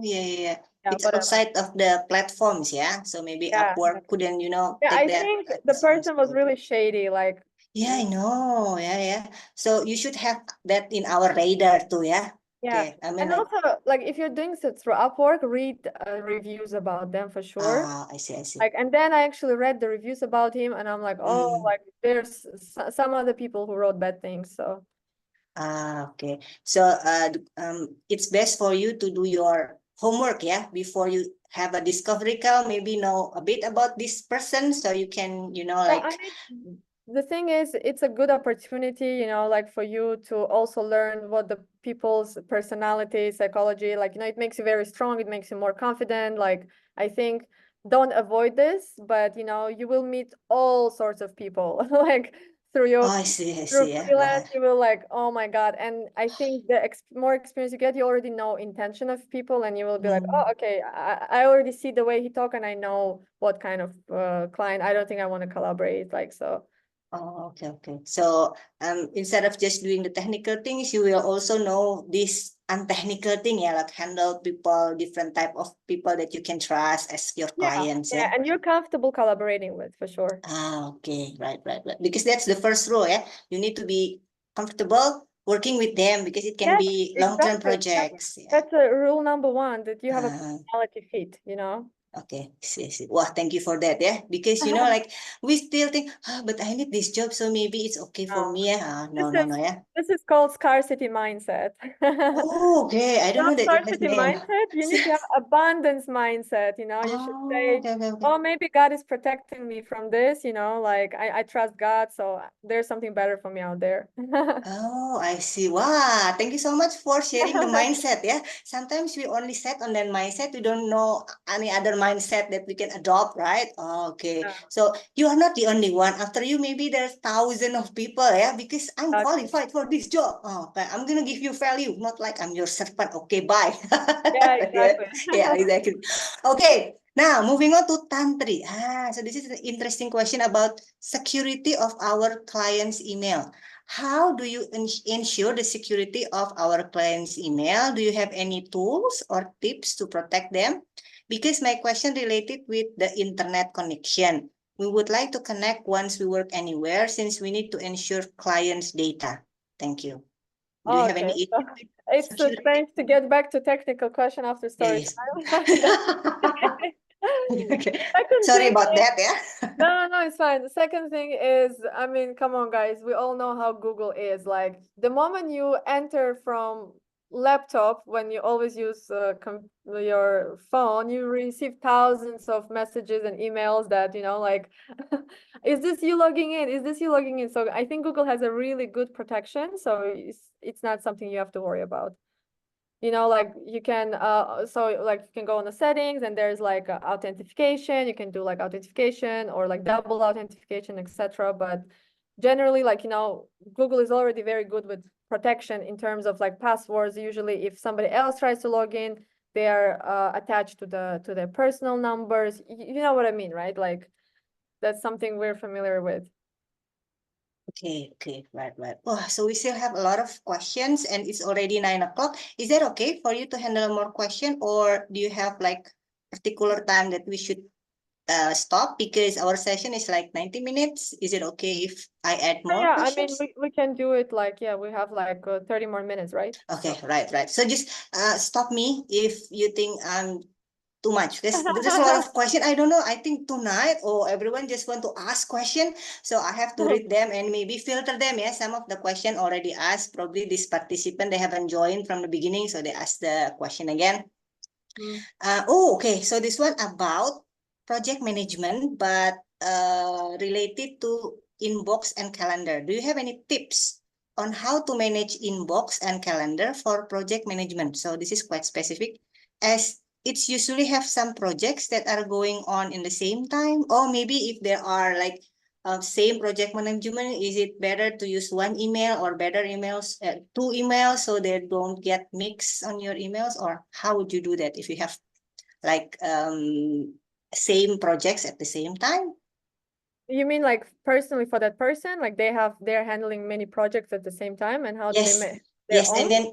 Yeah. It's whatever. outside of the platforms, yeah. So maybe Yeah. Upwork couldn't, Yeah, take I that think as the person was responsibility. really shady. Like Yeah, I know. Yeah. So you should have that in our radar too, yeah. Yeah. Okay. I mean, And like, also, like, if you're doing it through Upwork, read reviews about them for sure. I see. Like, and then I actually read the reviews about him, and I'm like, oh, like, there's some other people who wrote bad things. So Okay. So, it's best for you to do your homework, yeah, before you have a discovery call, maybe know a bit about this person so you can, well, like, I mean, the thing is, it's a good opportunity, like for you to also learn what the people's personality, psychology, like, it makes you very strong. It makes you more confident. Like, I think don't avoid this, but you will meet all sorts of people, like through your I see, yeah. freelance, you will like, oh my God. And I think the more experience you get, you already know intention of people, and you will be like, oh, okay, I already see the way he talk, and I know what kind of client. I don't think I want to collaborate, like, so. Oh, okay. So, instead of just doing the technical things, you will also know this untechnical thing, yeah, like handle people, different type of people that you can trust as your clients, Yeah, and you're comfortable collaborating with, for sure. Okay, right. Because that's the first rule, yeah. You need to be comfortable working with them because it can Yes, be long-term exactly. projects. Yeah. That's a rule number one, that you have a Uh, personality fit. okay, see. Wow, thank you for that, yeah. Because like we still think, but I need this job, so maybe it's okay for No. me. Yeah. No, yeah. This is called scarcity mindset. Oh, okay. I don't know Not that it has scarcity name. mindset. You need to have abundance mindset. You should say, Okay. oh, maybe God is protecting me from this. Like I trust God, so there's something better for me out there. Oh, I see. Wow, thank you so much for sharing the mindset. Yeah, sometimes we only set on that mindset. We don't know any other mindset that we can adopt, right? Okay, Yeah. so you are not the only one. After you, maybe there's thousands of people. Yeah, because I'm Exactly. qualified for this job. Oh, okay, I'm gonna give you value, not like I'm your servant. Okay, bye. Yeah, exactly. Yeah, exactly. Okay. Now, moving on to Tantri. So this is an interesting question about security of our client's email. How do you ensure the security of our client's email? Do you have any tools or tips to protect them? Because my question related with the internet connection. We would like to connect once we work anywhere since we need to ensure clients' data. Thank you. Do you have Okay, any so it's security? strange to get back to technical question after story Yes. time. Okay. Second Sorry thing about is, that, yeah. no, it's fine. The second thing is, I mean, come on, guys. We all know how Google is. Like, the moment you enter from laptop, when you always use your phone, you receive thousands of messages and emails that, like, is this you logging in? Is this you logging in? So I think Google has a really good protection. So it's not something you have to worry about. Like you can you can go on the settings, and there's like authentication. You can do like authentication or like double authentication, etc. But generally, like, Google is already very good with protection in terms of like passwords. Usually if somebody else tries to log in, they are attached to their personal numbers. You know what I mean, right? Like, that's something we're familiar with. Okay, right. Oh, so we still have a lot of questions and it's already 9 o'clock. Is that okay for you to handle more question, or do you have like particular time that we should stop because our session is like 90 minutes? Is it okay if I add more I mean, questions? we can do it like, we have like 30 more minutes, right? Okay, right. So just stop me if you think I'm too much, because there's a lot of question. I don't know. I think tonight, everyone just want to ask question, so I have to read them and maybe filter them. Yeah, some of the question already asked. Probably this participant, they haven't joined from the beginning, so they ask the question again. Okay. So this one about project management, but related to inbox and calendar. Do you have any tips on how to manage inbox and calendar for project management? So this is quite specific, as it's usually have some projects that are going on in the same time, or maybe if there are like same project management, is it better to use one email or better emails, two emails, so they don't get mixed on your emails? Or how would you do that if you have like same projects at the same time? You mean like personally for that person, like they're handling many projects at the same time, and how do they Yes. manage their Yes, own? and then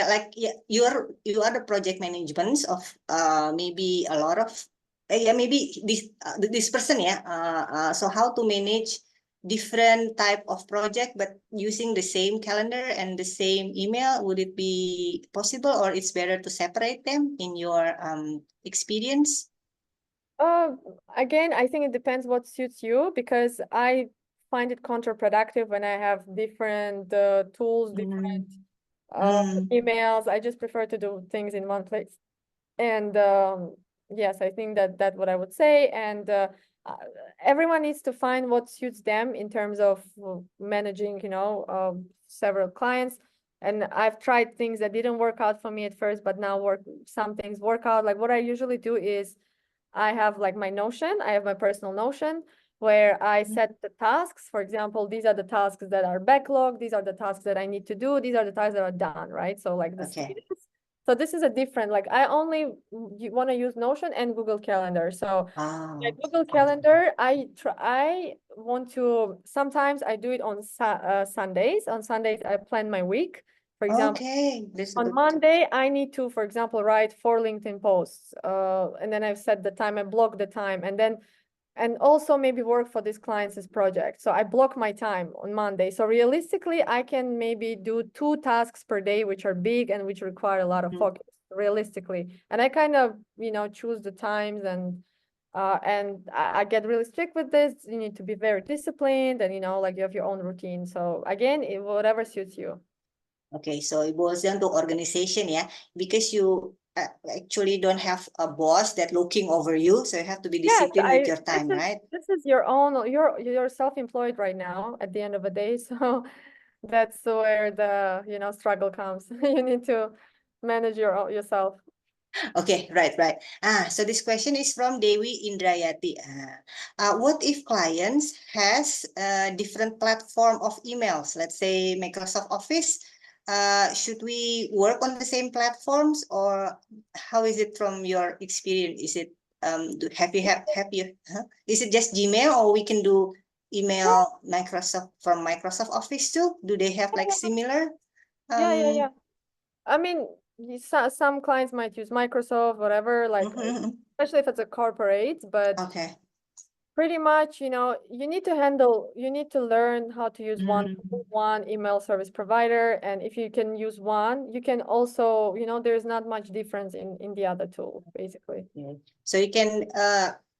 like you are the project management of maybe a lot of maybe this person, so how to manage different type of project, but using the same calendar and the same email? Would it be possible, or it's better to separate them in your experience? Again, I think it depends what suits you, because I find it counterproductive when I have different tools, different emails. I just prefer to do things in one place. And yes, I think that's what I would say. And everyone needs to find what suits them in terms of managing, several clients. And I've tried things that didn't work out for me at first, but now some things work out. Like what I usually do is I have like my Notion, I have my personal Notion where I set the tasks. For example, these are the tasks that are backlogged. These are the tasks that I need to do. These are the tasks that are done, right? So like the Okay. status. So this is a different, like I only want to use Notion and Google Calendar. So my Google Calendar, I want to, sometimes I do it on Sundays. On Sundays, I plan my week. For example, Okay, that's on good. Monday, I need to, for example, write 4 LinkedIn posts. And then I've set the time, I block the time, and also maybe work for this client's project. So I block my time on Monday. So realistically, I can maybe do 2 tasks per day, which are big and which require a lot of focus, realistically. And I kind of, choose the times, and I get really strict with this. You need to be very disciplined, and, like you have your own routine. So again, whatever suits you. Okay, so it boils down to organization, yeah, because you actually don't have a boss that looking over you, so you have to be Yes, disciplined with your time, right? This is your own, you're self-employed right now at the end of the day. So that's where the, struggle comes. You need to manage yourself. Okay, right. So this question is from Dewi Indrayati. What if clients has a different platform of emails? Let's say Microsoft Office. Should we work on the same platforms, or how is it from your experience? Is it is it just Gmail, or we can do email from Microsoft Office too? Do they have like similar? Yeah. I mean, some clients might use Microsoft, whatever, like, especially if it's a corporate, but Okay. pretty much, you need to learn how to use one email service provider. And if you can use one, you can also, there's not much difference in the other tool, basically. Yeah. So you can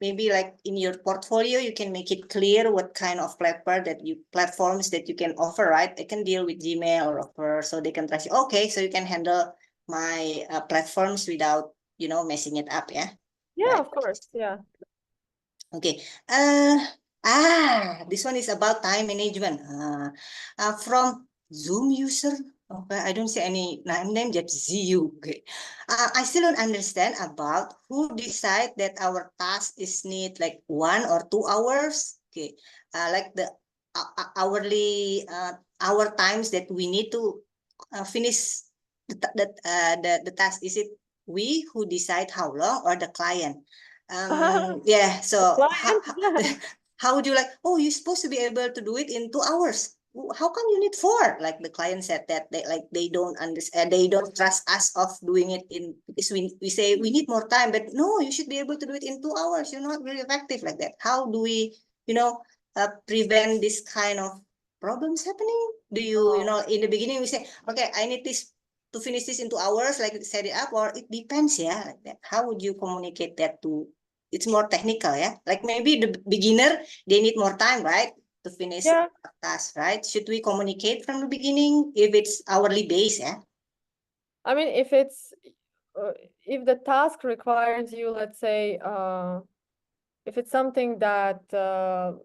maybe like in your portfolio, you can make it clear what kind of platforms that you can offer, right? They can deal with Gmail or offer, so they can trust you. Okay, so you can handle my platforms without, messing it up, yeah? Yeah, Right. of course. Yeah. Okay. This one is about time management. From Zoom user. Okay, I don't see any name, just ZU. Okay. I still don't understand about who decide that our task is need like 1 or 2 hours. Okay. Like the hourly hour times that we need to finish the task. Is it we who decide how long, or the client? Yeah, so how would you like, oh, you're supposed to be able to do it in 2 hours. How come you need 4? Like the client said that they don't understand, they don't trust us of doing it in, because we say we need more time, but no, you should be able to do it in 2 hours. You're not very effective like that. How do we, prevent this kind of problems happening? Do you, in the beginning we say, okay, I need this to finish this in 2 hours, like set it up, or it depends, yeah, like that. How would you communicate that to? It's more technical, yeah. Like maybe the beginner, they need more time, right, to finish a task, right? Should we communicate from the beginning if it's hourly based, yeah? I mean, if the task requires you, let's say, if it's something that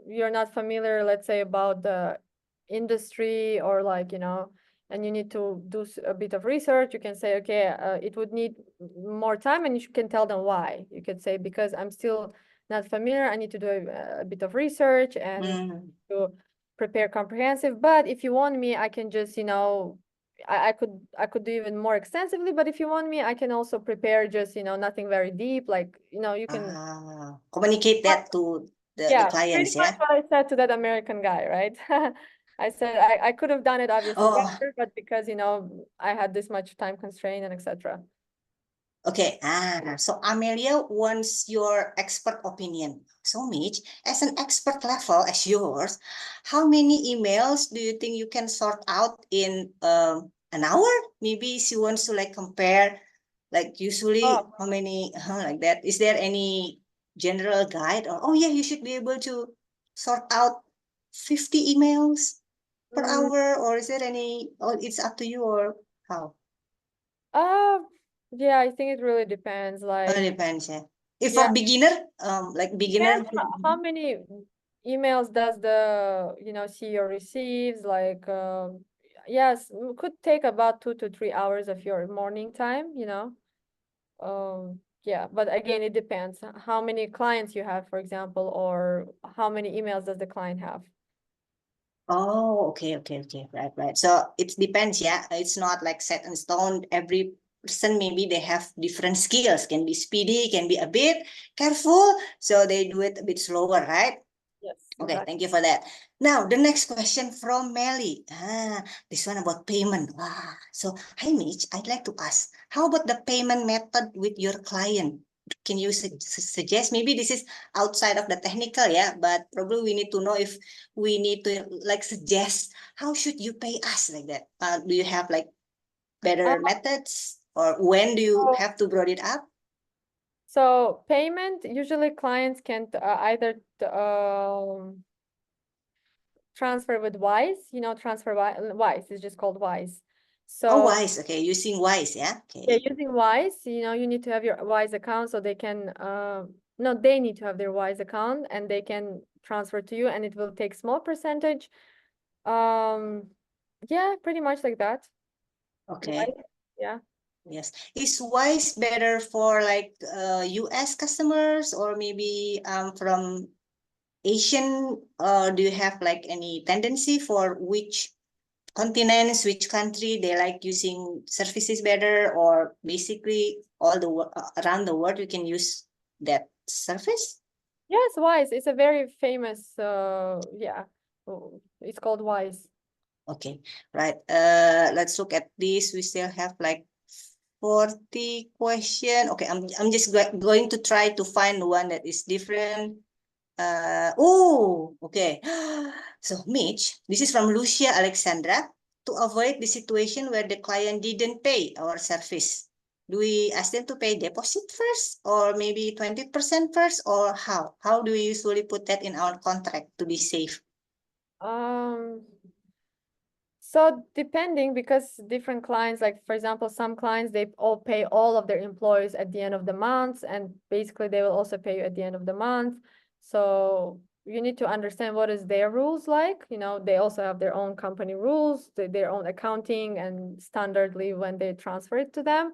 you're not familiar, let's say, about the industry, or like, and you need to do a bit of research, you can say, okay, it would need more time, and you can tell them why. You could say, because I'm still not familiar, I need to do a bit of research and to prepare comprehensive. But if you want me, I can just, I could do even more extensively. But if you want me, I can also prepare just, nothing very deep, like, you can communicate that to the clients, pretty much what I said to that American guy, right? I said I could have done it obviously better, but because, I had this much time constraint and etc. Okay, so Amelia wants your expert opinion. So Mitch, as an expert level as yours, how many emails do you think you can sort out in an hour? Maybe she wants to like compare, like usually Oh. how many, like that. Is there any general guide or, oh yeah, you should be able to sort out 50 emails per Mm, hour, or is there any, oh, it's up to you or how? yeah, I think it really depends. It Like, depends, yeah. If yeah, for beginner, like beginner, depends how many emails does the CEO receives. Like, yes, could take about 2 to 3 hours of your morning time. Yeah, but again, it depends how many clients you have, for example, or how many emails does the client have. oh, okay, right. So it depends, yeah. It's not like set in stone. Every person maybe they have different skills. Can be speedy, can be a bit careful. So they do it a bit slower, right? Yes, Okay, exactly. thank you for that. Now, the next question from Melly. This one about payment. So, hi Mitch, I'd like to ask, how about the payment method with your client? Can you suggest? Maybe this is outside of the technical, yeah, but probably we need to know if we need to like suggest how should you pay us like that. Do you have like better methods, or when do you have to brought it up? So payment, usually clients can either transfer with Wise, transfer Wise is just called Wise. So Oh, Wise. Okay, using Wise, yeah. yeah, Okay. using Wise, you need to have your Wise account so they can no, they need to have their Wise account and they can transfer to you and it will take small percentage. Yeah, pretty much like that. Okay. Right? Yeah. Yes. Is Wise better for like US customers or maybe from Asian? Do you have like any tendency for which continents, which country they like using services better, or basically all the around the world you can use that service? Yes, Wise. It's a very famous yeah. It's called Wise. Okay, right. Let's look at this. We still have like 40 question. Okay, I'm just going to try to find one that is different. Okay. So Mitch, this is from Lucia Alexandra. To avoid the situation where the client didn't pay our service, do we ask them to pay deposit first, or maybe 20% first, or how? How do we usually put that in our contract to be safe? So depending, because different clients, like for example, some clients, they all pay all of their employees at the end of the month, and basically they will also pay you at the end of the month. So you need to understand what is their rules like. They also have their own company rules, their own accounting and standardly when they transfer it to them.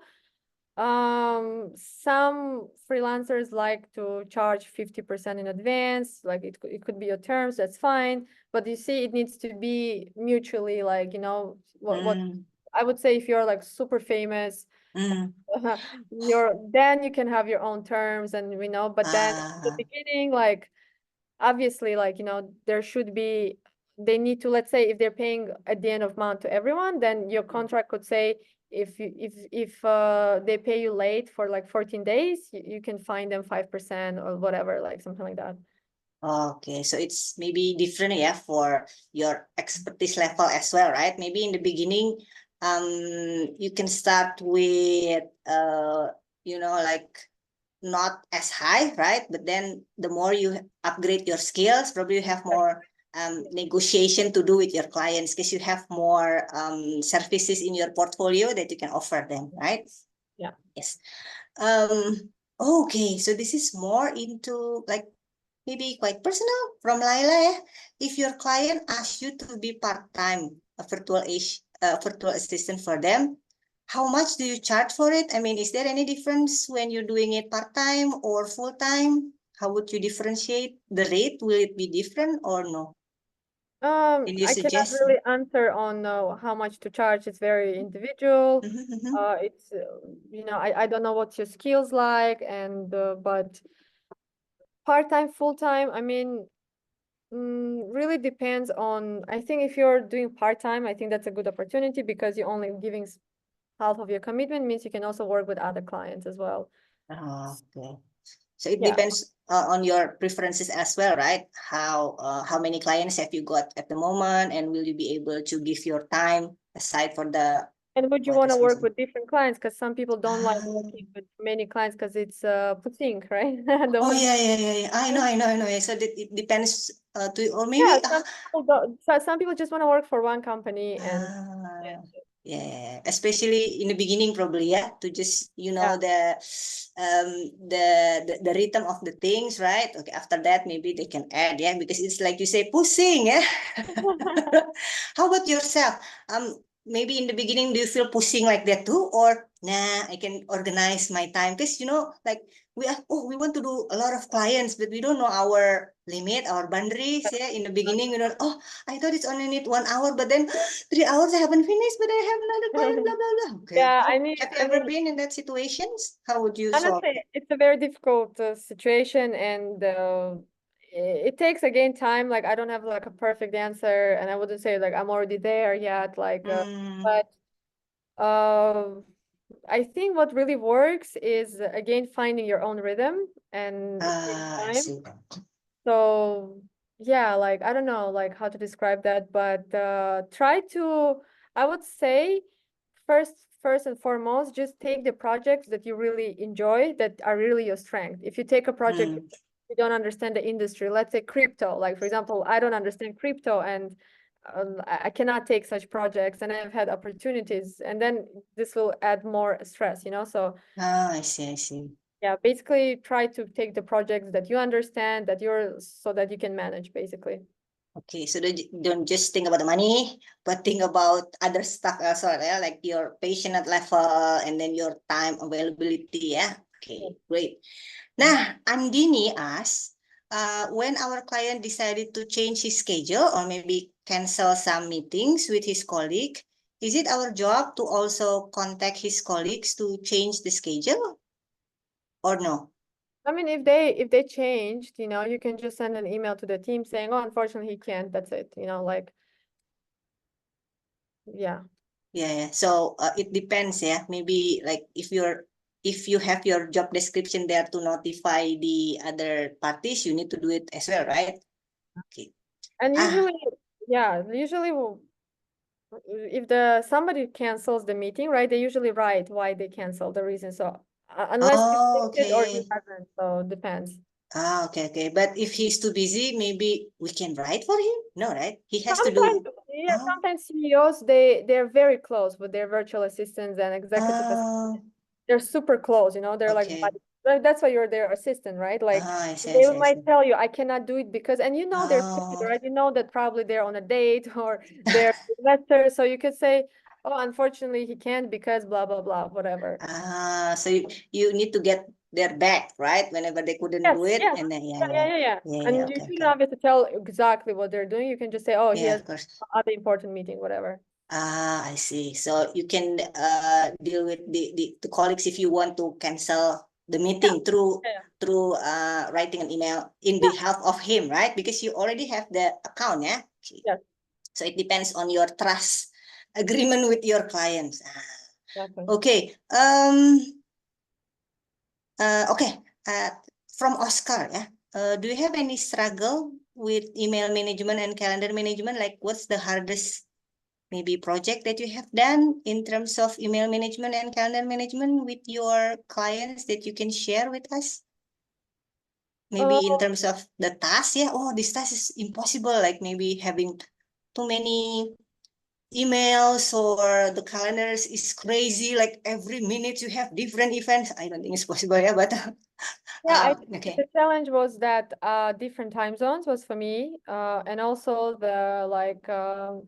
Some freelancers like to charge 50% in advance, like it could be your terms, that's fine. But you see, it needs to be mutually like, what I would say, if you're like super famous, then you can have your own terms and but then at the beginning, like obviously, like there should be, they need to, let's say if they're paying at the end of month to everyone, then your contract could say if they pay you late for like 14 days, you can fine them 5% or whatever, like something like that. Okay, so it's maybe different, yeah, for your expertise level as well, right? Maybe in the beginning, you can start with, like not as high, right? But then the more you upgrade your skills, probably you have more negotiation to do with your clients because you have more services in your portfolio that you can offer them, right? Yeah. Yes. Okay, so this is more into like maybe quite personal from Laila, yeah. If your client asks you to be part-time, a virtual assistant for them, how much do you charge for it? I mean, is there any difference when you're doing it part-time or full-time? How would you differentiate the rate? Will it be different or no? Can you I cannot suggest? really answer on how much to charge. It's very individual. It's I don't know what your skills like, and but part-time, full-time, I mean, really depends on, I think if you're doing part-time, I think that's a good opportunity because you're only giving half of your commitment means you can also work with other clients as well. Okay. So it Yeah. depends on your preferences as well, right? How many clients have you got at the moment, and will you be able to give your time aside for the And would you what want to is work missing? with different clients? Because some people don't like Ah. working with many clients because it's pushing, right? Oh yeah. I know. Yeah. So it depends or maybe Yeah, some people don't, some people just want to work for one company and yeah, especially in the beginning, probably, yeah, to just Yeah. the rhythm of the things, right? Okay, after that maybe they can add, yeah, because it's like you say, pushing, yeah. How about yourself? Maybe in the beginning, do you feel pushing like that too, or nah, I can organize my time? Because like we want to do a lot of clients, but we don't know our limit, our boundaries. Yeah, in the beginning, I thought it's only need 1 hour, but then 3 hours I haven't finished, but I have another client, blah blah blah. Okay. Yeah, Have you ever been in that situations? How would you solve honestly, it? it's a very difficult situation, and it takes again time. Like I don't have like a perfect answer, and I wouldn't say like I'm already there yet. Like, but I think what really works is again finding your own rhythm and take I time. see. So yeah, like I don't know like how to describe that, but try to, I would say first and foremost, just take the projects that you really enjoy, that are really your strength. If you take a project you don't understand the industry, let's say crypto, like for example, I don't understand crypto, and I cannot take such projects, and I've had opportunities, and then this will add more stress, so I see. yeah, basically try to take the projects that you understand, so that you can manage basically. Okay, so don't just think about the money, but think about other stuff also, yeah? Like your patient level and then your time availability, yeah? Okay, great. Nah, Andini asks, when our client decided to change his schedule or maybe cancel some meetings with his colleague, is it our job to also contact his colleagues to change the schedule or no? I mean, if they changed, you can just send an email to the team saying, oh, unfortunately he can't, that's it, like, yeah. Yeah. So it depends, yeah. Maybe like if you have your job description there to notify the other parties, you need to do it as well, right? Okay. And usually, if somebody cancels the meeting, right, they usually write why they cancel, the reason. So unless you fix it or you Okay. haven't, so it depends. Okay. But if he's too busy, maybe we can write for him? No, right? He has to Sometimes, do. yeah, sometimes CEOs, they're very close with their virtual assistants and executive assistants. They're super close, they're like, Okay. that's why you're their assistant, right? Like I see. they might tell you, I cannot do it because, and they're stupid, Oh. right? That probably they're on a date or they're investors. So you could say, oh, unfortunately he can't because blah, blah, blah, whatever. So you need to get their back, right? Whenever they couldn't Yes, do it, yes. and then Yeah. And you okay. shouldn't obviously tell exactly what they're doing. You can just say, oh, he Yeah, has of course. other important meeting, whatever. I see. So you can deal with the colleagues if you want to cancel the meeting through writing an email in behalf of him, right? Because you already have the account, yeah? Okay. Yes. So it depends on your trust agreement with your clients. Exactly. Okay. Okay. From Oscar, yeah. Do you have any struggle with email management and calendar management? Like, what's the hardest maybe project that you have done in terms of email management and calendar management with your clients that you can share with us? Maybe in terms of the task, yeah. Oh, this task is impossible. Like maybe having too many emails or the calendars is crazy. Like every minute you have different events. I don't think it's possible, yeah. But yeah, I think okay. the challenge was that different time zones was for me, and also the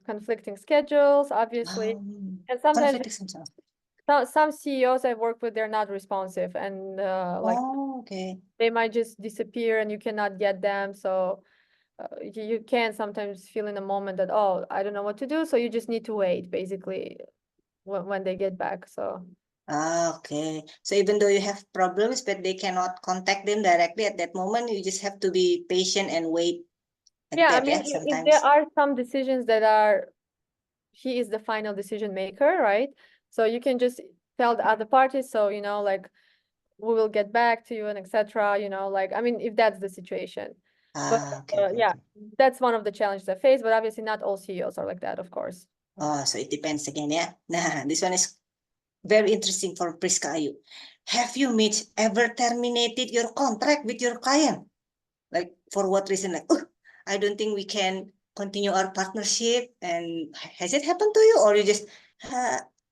conflicting schedules, obviously, and sometimes some CEOs I work with, they're not responsive, and Okay. they might just disappear and you cannot get them. So you can sometimes feel in a moment that, oh, I don't know what to do. So you just need to wait basically when they get back. So. Okay. So even though you have problems, but they cannot contact them directly at that moment, you just have to be patient and wait like Yeah, I that, mean, yeah, if there sometimes. are some decisions that he is the final decision maker, right? So you can just tell the other parties, so you know, like we will get back to you and etc. You know, like I mean, if that's the situation. But Okay, yeah, okay. that's one of the challenges I face. But obviously, not all CEOs are like that, of course. Oh, so it depends again, yeah. Nah, this one is very interesting for Priska Ayu. Have you, Mitch, ever terminated your contract with your client? Like for what reason? Like, oh, I don't think we can continue our partnership. And has it happened to you, or you just,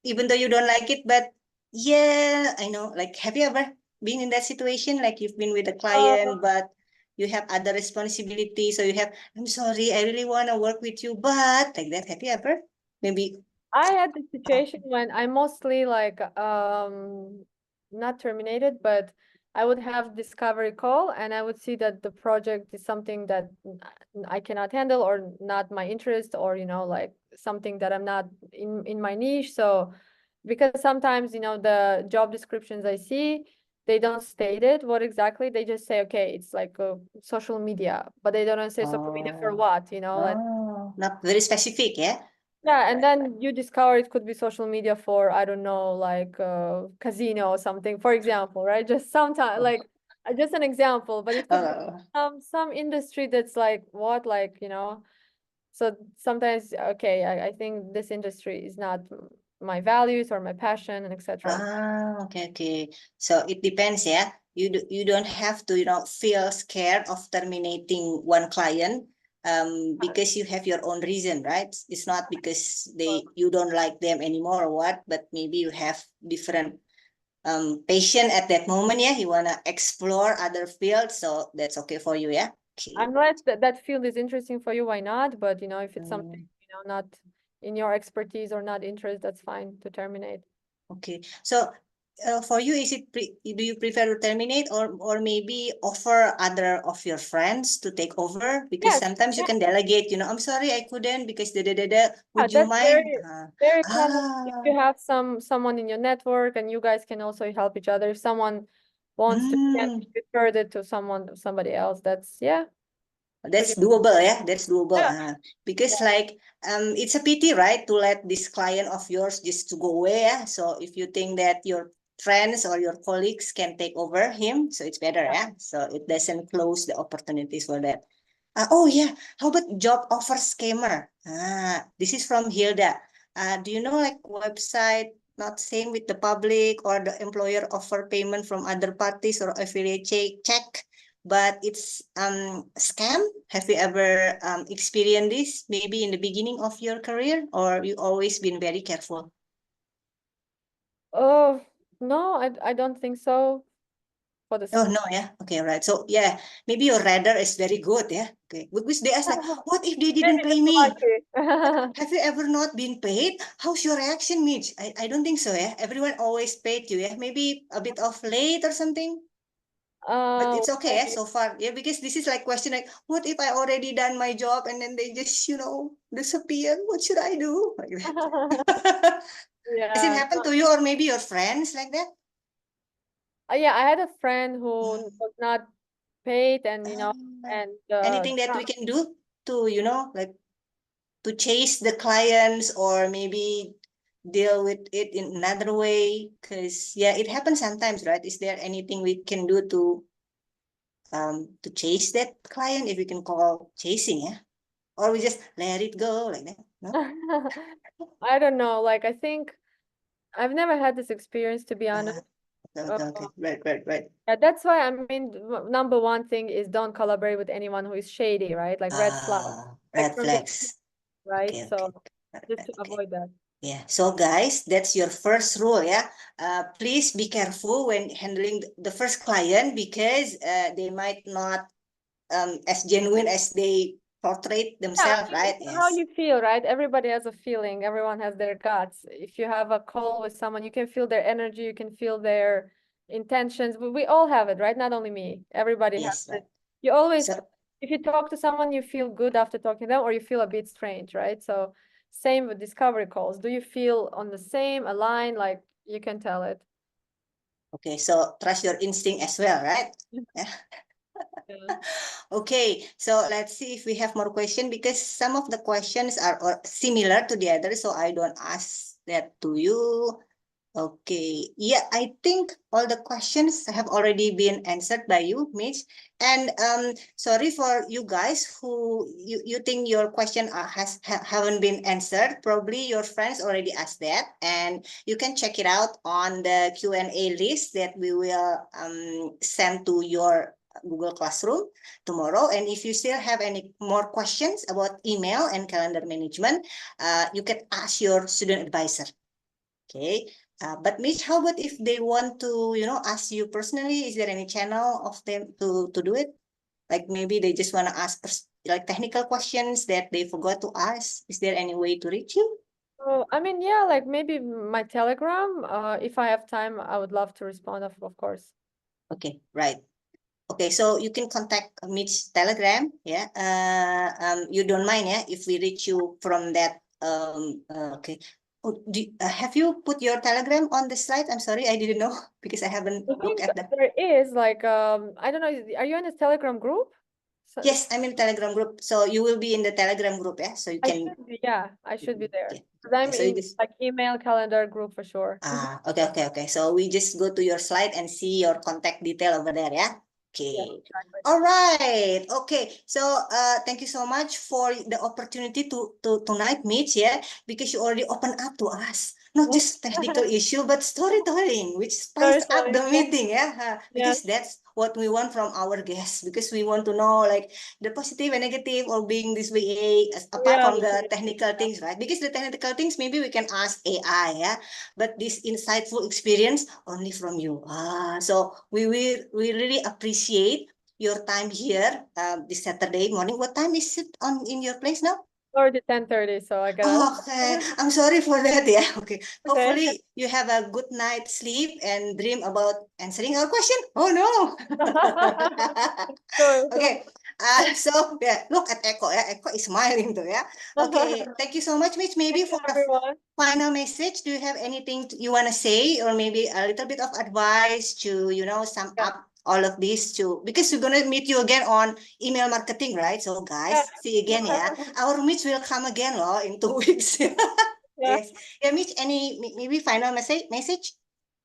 even though you don't like it, but yeah, I know. Like, have you ever been in that situation? Like you've been with a client, but you have other responsibilities. So you have, I'm sorry, I really want to work with you, but like that. Have you ever? Maybe. I had the situation when I mostly like not terminated, but I would have discovery call and I would see that the project is something that I cannot handle or not my interest, or you know, like something that I'm not in my niche. So because sometimes, you know, the job descriptions I see, they don't state it what exactly, they just say okay, it's like social media, but they don't say social media for what, you know, like Not very specific, yeah. yeah, and then you discover it could be social media for, I don't know, like casino or something, for example, right? Just sometimes, like just an example, but it could be some industry that's like what, like, you know. So sometimes, okay, I think this industry is not my values or my passion and etc. Okay, okay. So it depends, yeah. You don't have to, feel scared of terminating one client because you have your own reason, right? It's not because you don't like them anymore or what, but maybe you have different passion at that moment, yeah. You wanna explore other fields, so that's okay for you, yeah. Okay. Unless that field is interesting for you, why not? But you know, if it's something, you know, not in your expertise or not interest, that's fine to terminate. Okay, so for you, do you prefer to terminate or maybe offer other of your friends to take over? Because Yes, sometimes you can delegate, I'm sorry, I couldn't because would you that's mind? very common. If you have someone in your network and you guys can also help each other. If someone wants to refer it to somebody else, that's That's pretty doable, yeah. That's doable. Yeah. Because like it's a pity, right, to let this client of yours just to go away. Yeah. So if you think that your friends or your colleagues can take over him, so it's better, yeah. So it doesn't close the opportunities for that. Oh yeah. How about job offer scammer? This is from Hilda. Do you know like website not same with the public or the employer offer payment from other parties or affiliate check? But it's scam. Have you ever experienced this maybe in the beginning of your career, or you always been very careful? Oh no, I don't think so. For the Oh no, yeah. Okay, right. So yeah, maybe your radar is very good, yeah. Okay. Because they ask like, what if they didn't pay me? Have you ever not been paid? How's your reaction, Mitch? I don't think so, yeah. Everyone always paid you, yeah. Maybe a bit of late or something. But it's okay, yeah, so far. Yeah, because this is like question like, what if I already done my job and then they just, disappear? What should I do? Like that. Yeah. Has it happened to you or maybe your friends like that? Yeah, I had a friend who was not paid, and you know, and anything that we can do to, like to chase the clients or maybe deal with it in another way? Because yeah, it happens sometimes, right? Is there anything we can do to chase that client, if we can call chasing, yeah? Or we just let it go like that? No? I don't know. Like, I think I've never had this experience, to be honest. Okay. Right. Yeah, that's why I mean, number one thing is don't collaborate with anyone who is shady, right? Like red flags. Red flags. Right? Okay. So just to avoid that. Yeah, so guys, that's your first rule, yeah. Please be careful when handling the first client because they might not as genuine as they portray themselves, right? It's how you feel, right? Everybody has a feeling. Everyone has their guts. If you have a call with someone, you can feel their energy. You can feel their intentions. We all have it, right? Not only me. Everybody has it. You always, if you talk to someone, you feel good after talking to them, or you feel a bit strange, right? So same with discovery calls. Do you feel on the same, aligned? Like you can tell it. Okay, so trust your instinct as well, right? Yeah. Okay, so let's see if we have more questions because some of the questions are similar to the others, so I don't ask that to you. Okay, yeah, I think all the questions have already been answered by you, Mitch. And sorry for you guys who you think your question haven't been answered. Probably your friends already asked that, and you can check it out on the Q&A list that we will send to your Google Classroom tomorrow. And if you still have any more questions about email and calendar management, you can ask your student advisor. Okay. But Mitch, how about if they want to, ask you personally? Is there any channel of them to do it? Like maybe they just want to ask like technical questions that they forgot to ask. Is there any way to reach you? So, I mean, yeah, like maybe my Telegram. If I have time, I would love to respond, of course. Okay, right. Okay, so you can contact Mitch Telegram. Yeah. You don't mind, yeah, if we reach you from that. Okay. Oh, have you put your Telegram on the slide? I'm sorry, I didn't know because I haven't I looked think at that. there is like I don't know. Are you in a Telegram group? So, Yes, I'm in Telegram group. So you will be in the Telegram group, yeah? So you I can. should be, yeah, I should be there. Okay. Because I'm So you in just. like email calendar group for sure. Okay. So we just go to your slide and see your contact detail over there, yeah? Yeah, Okay. exactly. All right. Okay. So thank you so much for the opportunity to tonight, Mitch, yeah, because you already opened up to us. Not just technical issue, but storytelling, which spice up the Storytelling, meeting, yeah. yeah. Because that's what we want from our guests. Because we want to know like the positive and negative of being this way, apart Yeah, from the yeah. technical things, right? Because the technical things maybe we can ask AI, yeah. But this insightful experience only from you. So we really appreciate your time here this Saturday morning. What time is it on in your place now? Already 10:30, so I gotta. Okay, I'm sorry for that. Yeah, okay. Okay. Hopefully you have a good night sleep and dream about answering our question. Oh no. Sure. Okay. So yeah, look at Echo. Yeah, Echo is smiling too. Yeah. Okay. Thank you so much, Mitch. Maybe Thank you, for the everyone. final message, do you have anything you want to say, or maybe a little bit of advice to sum Yeah. up all of this, to because we're gonna meet you again on email marketing, right? So guys, see you again, yeah. Our Mitch will come again, in 2 weeks. Yeah. Yes. Yeah, Mitch, any maybe final message?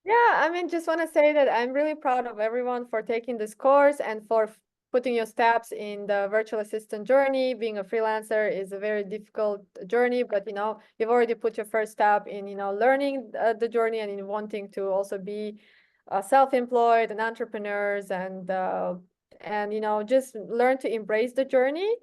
Yeah, I mean, just want to say that I'm really proud of everyone for taking this course and for putting your steps in the virtual assistant journey. Being a freelancer is a very difficult journey, but you've already put your first step in learning the journey and in wanting to also be self-employed and entrepreneurs and just learn to embrace the journey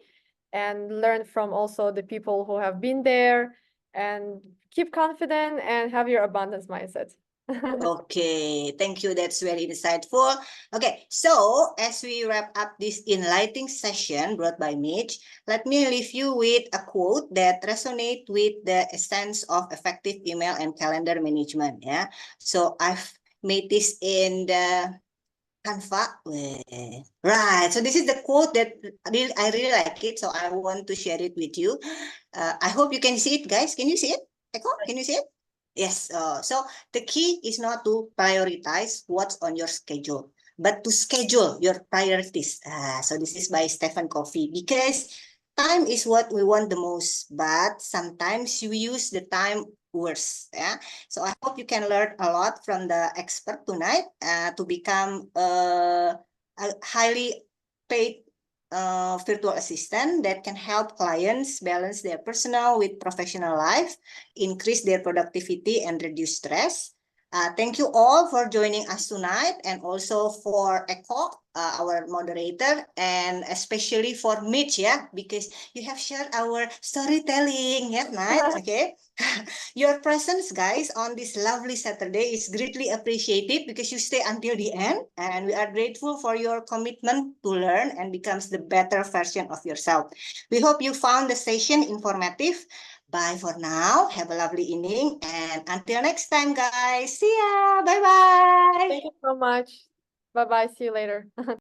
and learn from also the people who have been there and keep confident and have your abundance mindset. Okay, thank you. That's very insightful. Okay, so as we wrap up this enlightening session brought by Mitch, let me leave you with a quote that resonates with the essence of effective email and calendar management. Yeah, so I've made this in the Canva. Right. So this is the quote that I really like it. So I want to share it with you. I hope you can see it, guys. Can you see it? Echo, can you see it? Yes. So the key is not to prioritize what's on your schedule, but to schedule your priorities. So this is by Stephen Covey, because time is what we want the most, but sometimes you use the time worse. Yeah. So I hope you can learn a lot from the expert tonight to become a highly paid virtual assistant that can help clients balance their personal with professional life, increase their productivity, and reduce stress. Thank you all for joining us tonight, and also for Eko, our moderator, and especially for Mitch, yeah, because you have shared our storytelling at night, okay? Your presence, guys, on this lovely Saturday is greatly appreciated because you stay until the end, and we are grateful for your commitment to learn and becomes the better version of yourself. We hope you found the session informative. Bye for now. Have a lovely evening. And until next time, guys. See ya. Bye-bye. Thank you so much. Bye-bye. See you later.